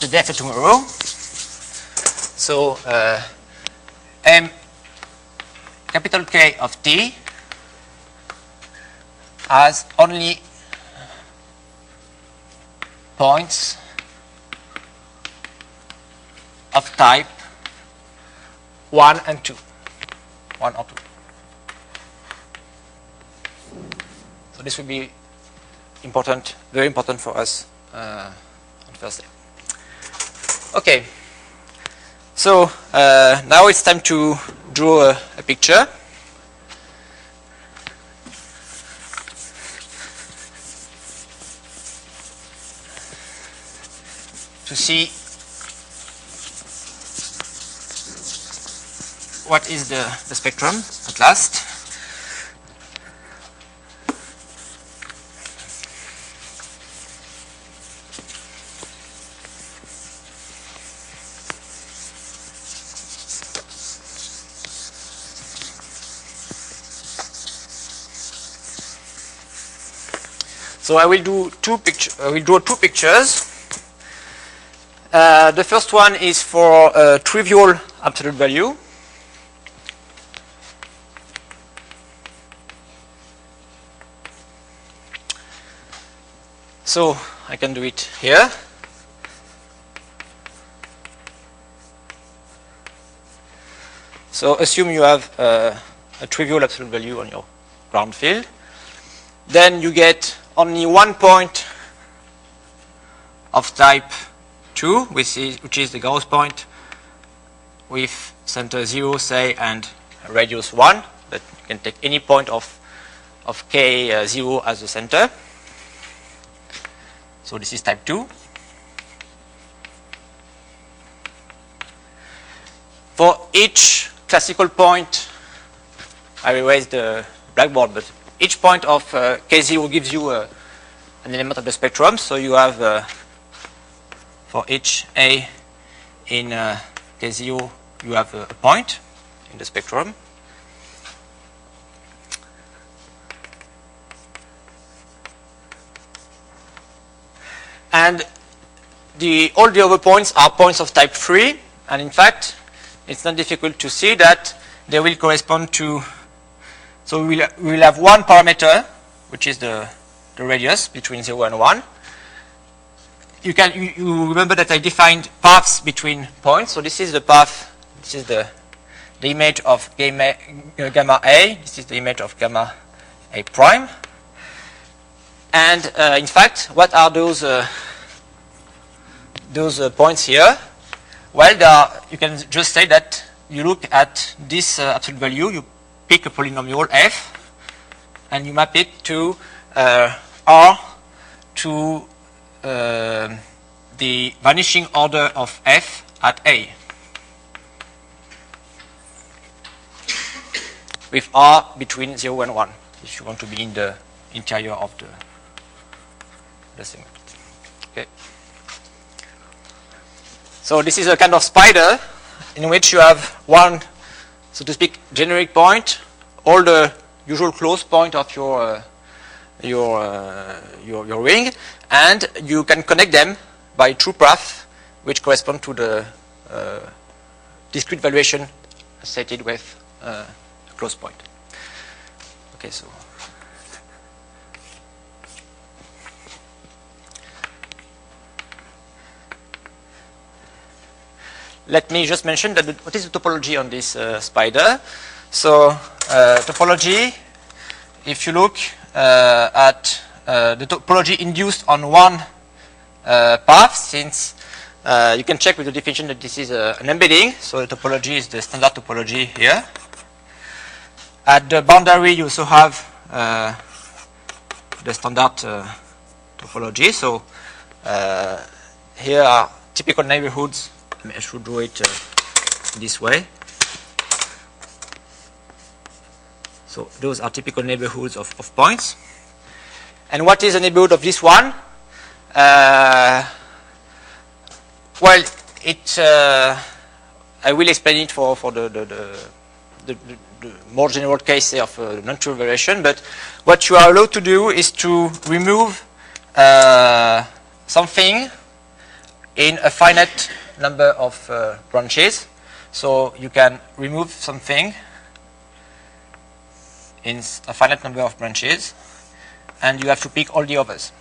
day after tomorrow. So M capital K of T has only points of type 1 and 2, 1 or 2. So this will be important, very important for us on Thursday. Okay, so now it's time to draw a picture. To see what is the spectrum at last. So I will do draw two pictures. The first one is for trivial absolute value. So I can do it here. So assume you have a trivial absolute value on your ground field. Then you get only one point of type 2, which is the Gauss point with center 0, say, and radius 1. But you can take any point of K0 as the center. So this is type 2. For each classical point, I will raise the blackboard, but each point of K0 gives you an element of the spectrum. So you have, for each A in K0, you have a point in the spectrum. And all the other points are points of type 3. And in fact, it's not difficult to see that they will correspond to, so we will have one parameter, which is the radius between 0 and 1. You remember that I defined paths between points. So this is the path, this is the image of gamma A, this is the image of gamma A prime. And in fact, what are those points here? Well, you can just say that you look at this absolute value, you pick a polynomial f, and you map it to R to the vanishing order of f at A, with R between 0 and 1, if you want to be in the interior of the segment. Okay. So this is a kind of spider in which you have one, so to speak, generic point, all the usual close point of your ring, and you can connect them by true path, which correspond to the discrete valuation associated with a close point. Okay, so. Let me just mention that what is the topology on this spider. So topology, if you look at the topology induced on one path, since you can check with the definition that this is an embedding, so the topology is the standard topology here. At the boundary, you also have the standard topology. So here are typical neighborhoods. I should draw it this way. So those are typical neighborhoods of points. And what is the neighborhood of this one? Well, I will explain it for the more general case of non-trivial variation. But what you are allowed to do is to remove something in a finite number of branches. So you can remove something in a finite number of branches, and you have to pick all the others.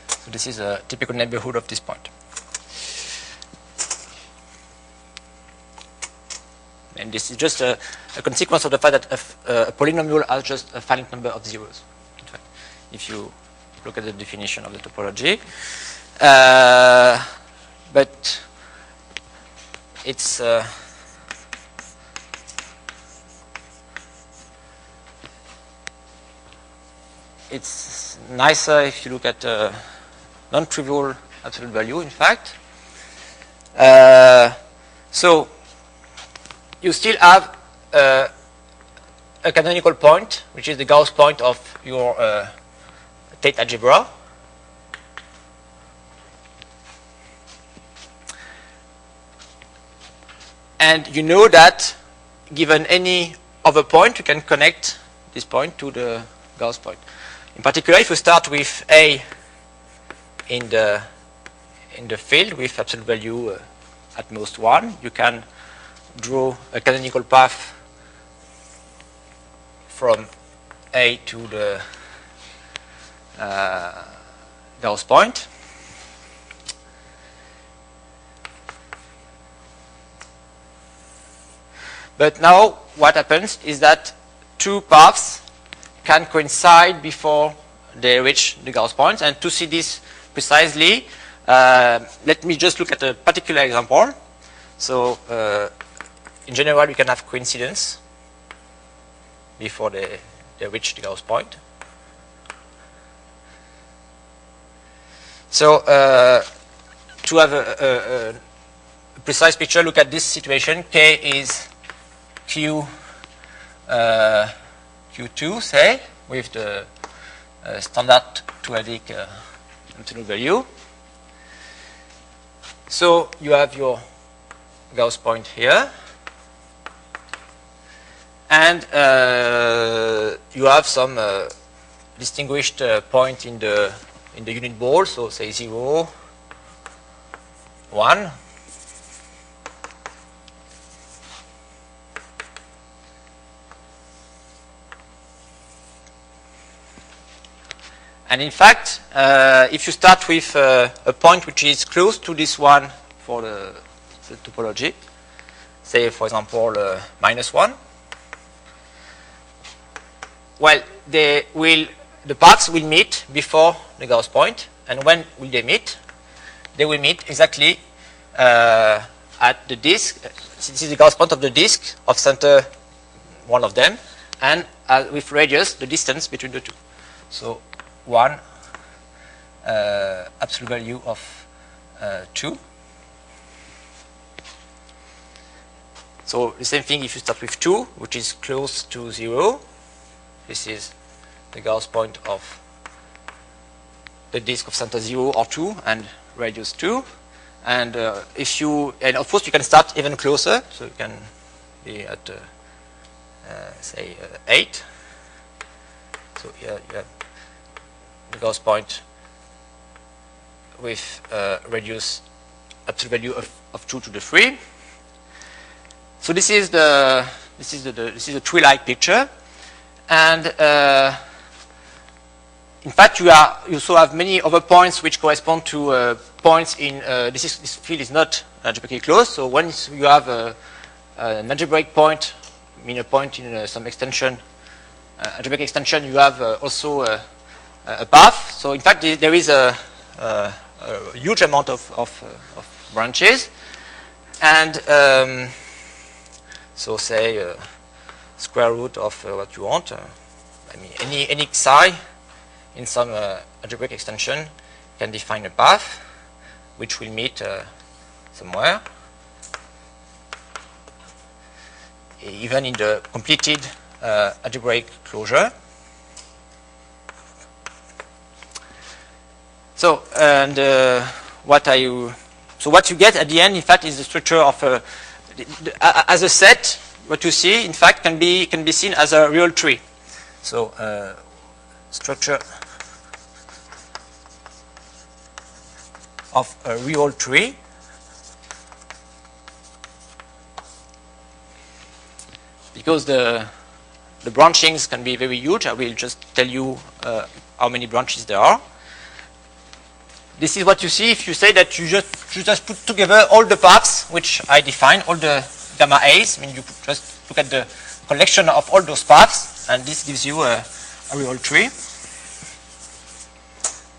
So this is a typical neighborhood of this point. And this is just a consequence of the fact that a polynomial has just a finite number of zeros. In fact, if you look at the definition of the topology. But it's nicer if you look at non-trivial absolute value, in fact. So you still have a canonical point, which is the Gauss point of your Tate algebra. And you know that given any other point, you can connect this point to the Gauss point. In particular, if you start with A in the field with absolute value at most 1, you can draw a canonical path from A to the Gauss point. But now what happens is that two paths can coincide before they reach the Gauss point. And to see this precisely, let me just look at a particular example. So in general, we can have coincidence before they reach the Gauss point. So to have a precise picture, look at this situation. K is Q, Q2, say, with the standard p-adic absolute value. So you have your Gauss point here. And you have some distinguished point in the unit ball, so say 0, 1. And in fact, if you start with a point which is close to this one for the topology, say for example -1, well, the paths will meet before the Gauss point, and when will they meet? They will meet exactly at the disk. This is the Gauss point of the disk of center one of them, and with radius the distance between the two. So 1 absolute value of 2. So the same thing if you start with 2, which is close to 0. This is the Gauss point of the disk of center 0 or 2 and radius 2. And and of course you can start even closer, so you can be at say 8. So here you have the Gauss point with radius absolute value of 2 to the 3. So this is the tree-like picture, and in fact you also have many other points which correspond to points in this field is not algebraically closed. So once you have an algebraic point, I mean a point in some extension, algebraic extension, you have also a path. So in fact there is a huge amount of branches, and so say square root of what you want. I mean any psi in some algebraic extension can define a path which will meet somewhere, even in the completed algebraic closure. So and what you get at the end, in fact, is the structure of as a set. What you see, in fact, can be seen as a real tree. So structure of a real tree. Because the branchings can be very huge. I will just tell you how many branches there are. This is what you see if you say that you just put together all the paths which I define, all the gamma A's. I mean, you just look at the collection of all those paths, and this gives you a real tree.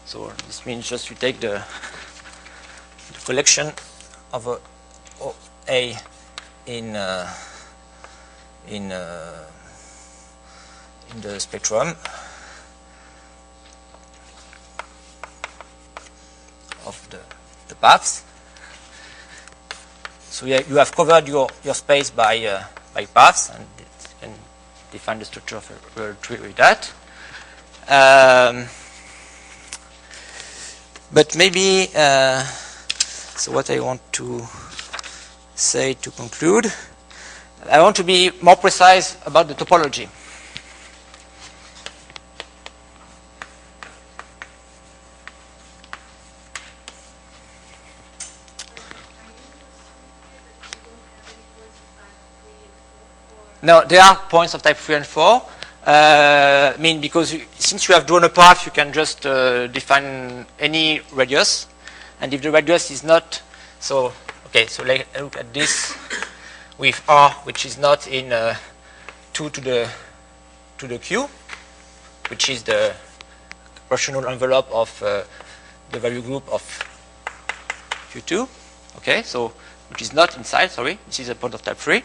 So this means just you take the collection of A in the spectrum of the paths. So you have covered your space by paths, and you can define the structure of a real tree with that. But maybe, so what I want to say to conclude, I want to be more precise about the topology. No, there are points of type 3 and 4. I mean, because since you have drawn a path, you can just define any radius. And if the radius is not, so, okay, so look at this with R, which is not in 2 to the Q, which is the rational envelope of the value group of Q2. Okay, so which is not inside, sorry, this is a point of type 3.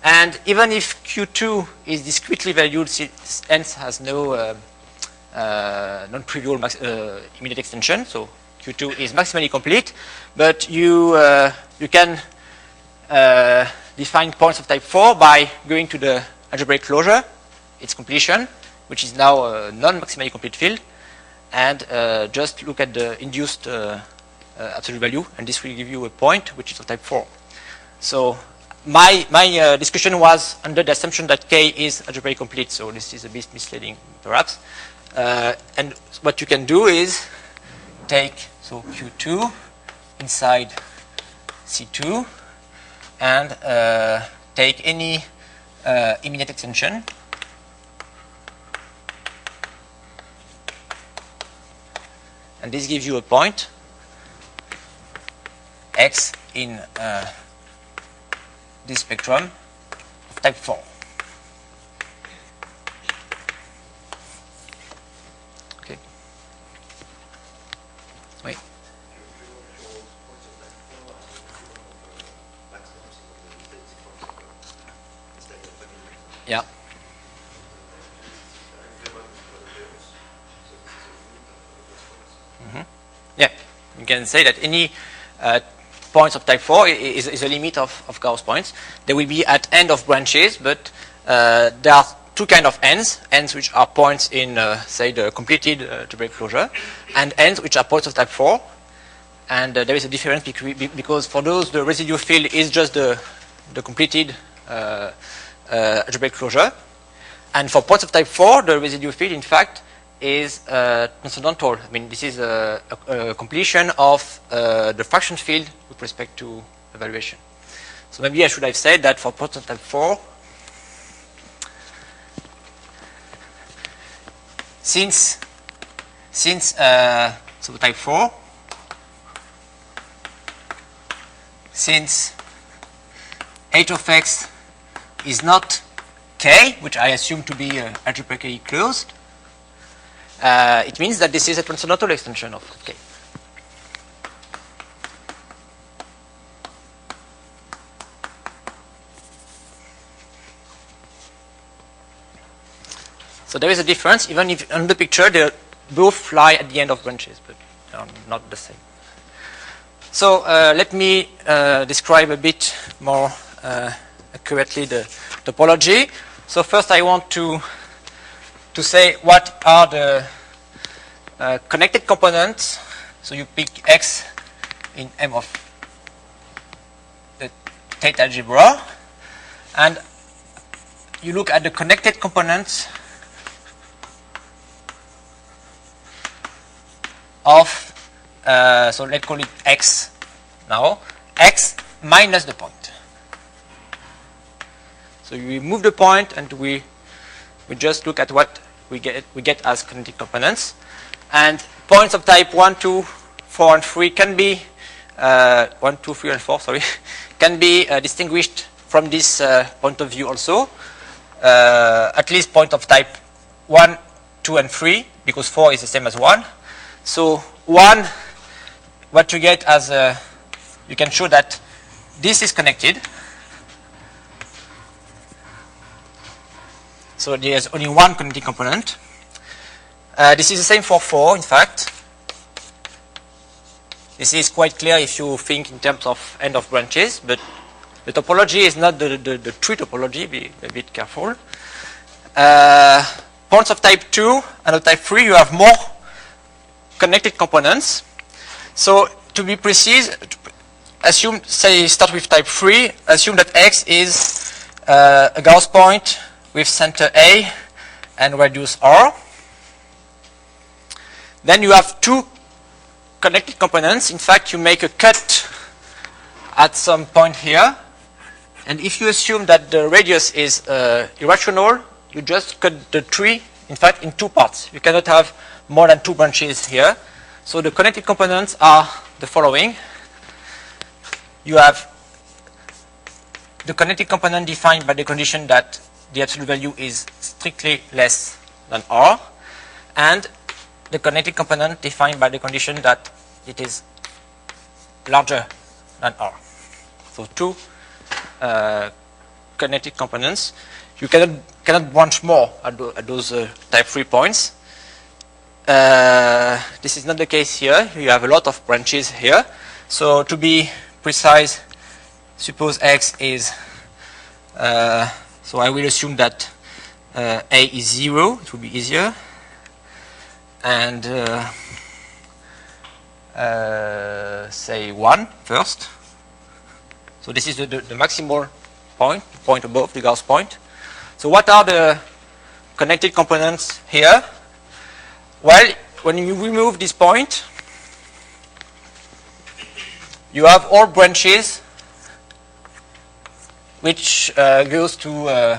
And even if Q2 is discretely valued, since hence has no non-trivial immediate extension, so Q2 is maximally complete, but you can define points of type 4 by going to the algebraic closure, its completion, which is now a non-maximally complete field, and just look at the induced absolute value, and this will give you a point which is of type 4. So my discussion was under the assumption that K is algebraically complete, so this is a bit misleading perhaps. And what you can do is take Q2 inside C2 and take any immediate extension and this gives you a point X in this spectrum of type 4. Okay. Wait. Yeah. Yeah, you can say that any points of type 4 is a limit of Gauss points. They will be at end of branches, but there are two kinds of ends which are points in, say, the completed algebraic closure, and ends which are points of type 4. And there is a difference because for those, the residual field is just the completed algebraic closure. And for points of type 4, the residual field, in fact, is transcendental. I mean, this is a completion of the fraction field with respect to evaluation. So maybe I should have said that for points of type 4, since so type 4, since h of x is not K, which I assume to be algebraically closed, it means that this is a transcendental extension of K. So there is a difference, even if on the picture they both lie at the end of branches, but they are not the same. So let me describe a bit more accurately the topology. So first I want to say what are the connected components. So you pick X in M of the Tate algebra, and you look at the connected components of, so let's call it X now, X minus the point. So you remove the point and we just look at what we get as connected components. And points of type 1, 2, 4, and 3 can be 1, 2, 3, and 4, sorry, can be distinguished from this point of view also. At least point of type 1, 2, and 3, because 4 is the same as 1. So 1, what you get as you can show that this is connected. So there's only one connected component. This is the same for 4, in fact. This is quite clear if you think in terms of end of branches, but the topology is not the tree topology, be a bit careful. Points of type 2 and of type 3, you have more connected components. So to be precise, assume, say, start with type 3, assume that X is a Gauss point with center A and radius R. Then you have two connected components. In fact, you make a cut at some point here. And if you assume that the radius is irrational, you just cut the tree, in fact, in two parts. You cannot have more than two branches here. So the connected components are the following. You have the connected component defined by the condition that the absolute value is strictly less than R, and the connected component defined by the condition that it is larger than R. So two connected components. You cannot branch more at those type 3 points. This is not the case here. You have a lot of branches here. So to be precise, suppose X is, so I will assume that A is 0. It will be easier. And say 1 first. So this is the maximal point above the Gauss point. So what are the connected components here? Well, when you remove this point, you have all branches which goes to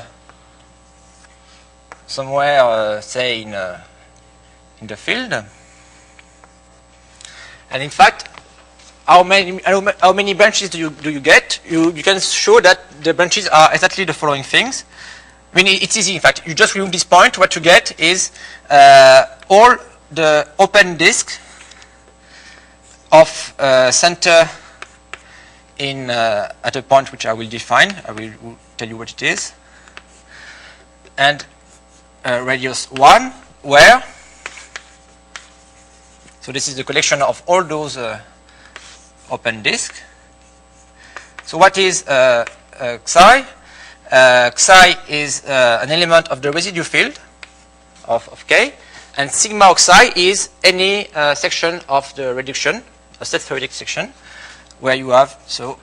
somewhere, say in the field. And in fact, how many branches do you get? You can show that the branches are exactly the following things. I mean, it's easy. In fact, you just remove this point. What you get is all the open disk of center in at a point which I will define. I will tell you what it is, and radius 1 where. So this is the collection of all those open disk. So what is Xi? Xi is an element of the residue field of K, and sigma of Xi is any section of the reduction, a set theoretic section, where you have so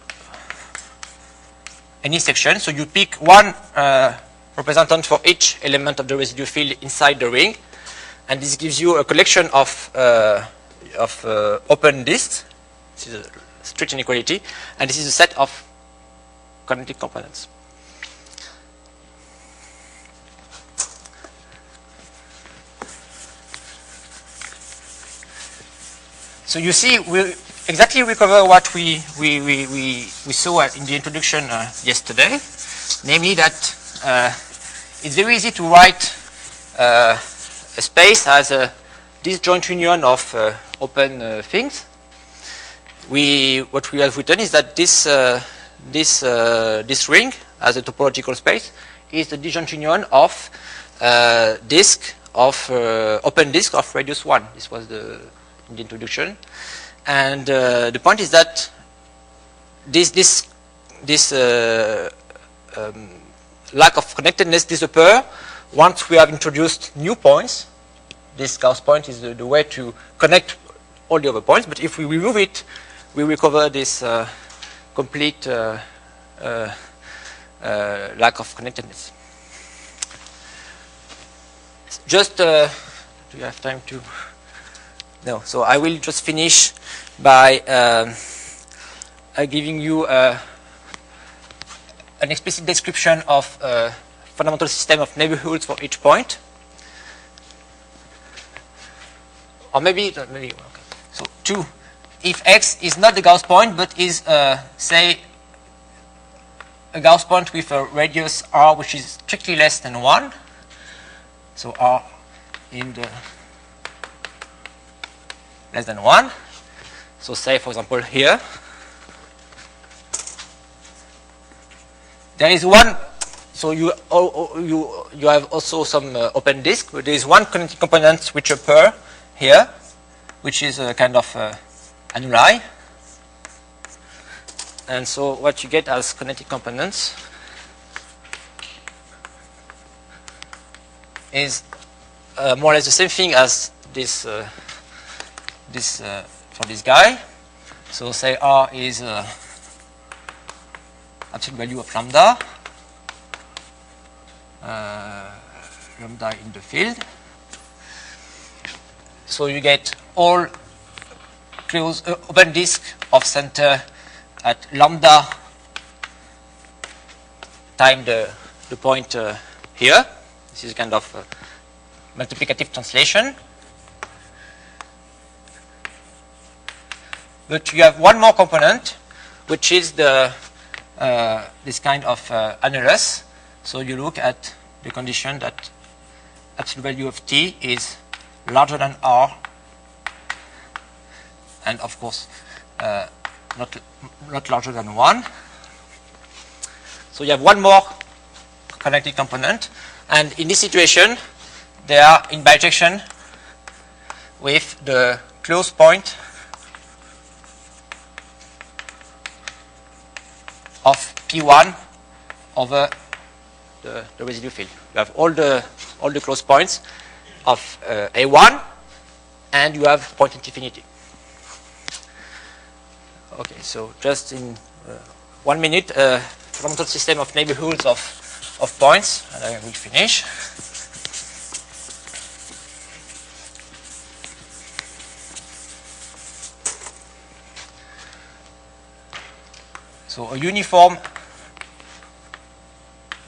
any section. So you pick one representant for each element of the residue field inside the ring, and this gives you a collection of open disks. This is a strict inequality, and this is a set of connected components. So you see, we exactly recover what we saw in the introduction yesterday, namely that it's very easy to write a space as a disjoint union of open things. What we have written is that this ring as a topological space is the disjoint union of disk of open disk of radius 1. This was in the introduction, and the point is that this lack of connectedness disappears once we have introduced new points. This Gauss point is the way to connect all the other points, but if we remove it, we recover this complete lack of connectedness. Just, do you have time to? No, so I will just finish by giving you an explicit description of a fundamental system of neighborhoods for each point. Or maybe okay. So 2, if X is not the Gauss point, but is, say, a Gauss point with a radius R which is strictly less than 1, so R in the less than 1, so say, for example, here, there is one, so you have also some open disk, but there is one connected component which appear here, which is a kind of annuli. And so what you get as connected components is more or less the same thing as this for this guy. So say R is absolute value of lambda, lambda in the field. So you get all closed open disk of center at lambda time the point here. This is kind of multiplicative translation. But you have one more component, which is the this kind of annulus. So you look at the condition that absolute value of t is larger than r, and of course not larger than 1. So you have one more connected component, and in this situation they are in bijection with the closed point of P1 over the residue field. You have all the closed points of A1, and you have point infinity. Okay, so just in 1 minute, fundamental system of neighborhoods of points, and I will finish. So a uniform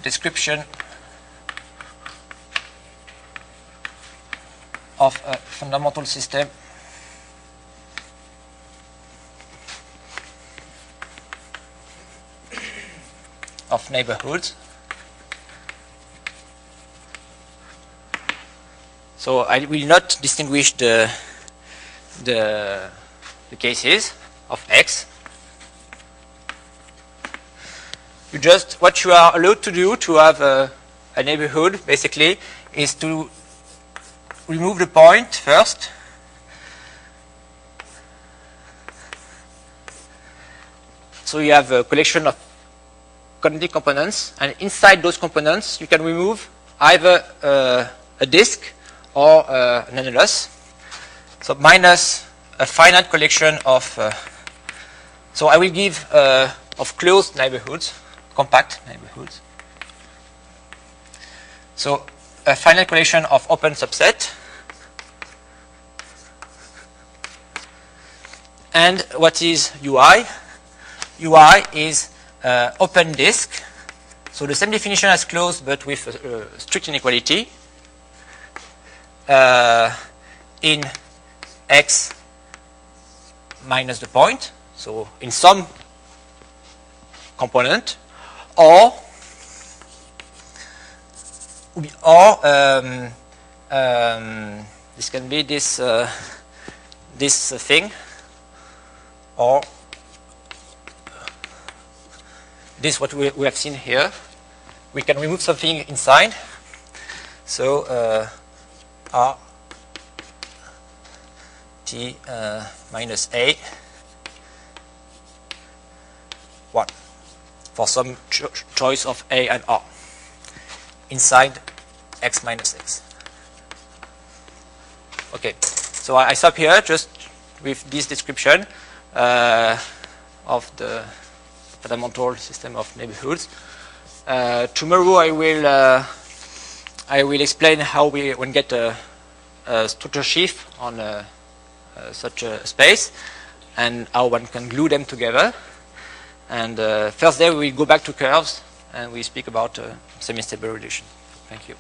description of a fundamental system of neighborhoods. So I will not distinguish the cases of X. What you are allowed to do to have a neighborhood, basically, is to remove the point first. So you have a collection of connected components, and inside those components you can remove either a disk or an annulus. So minus a finite collection of, so I will give of closed neighborhoods, compact neighborhoods. So a finite collection of open subset. And what is UI? UI is open disk. So the same definition as closed, but with strict inequality in X minus the point. So in some component, or this can be this thing, or this what we have seen here. We can remove something inside. So R T minus A 1 for some choice of A and R inside X minus X. Okay, so I stop here just with this description of the fundamental system of neighborhoods. Tomorrow I will explain how one get a structure sheaf on such a space, and how one can glue them together. And Thursday we will go back to curves and we speak about semi-stable relation. Thank you.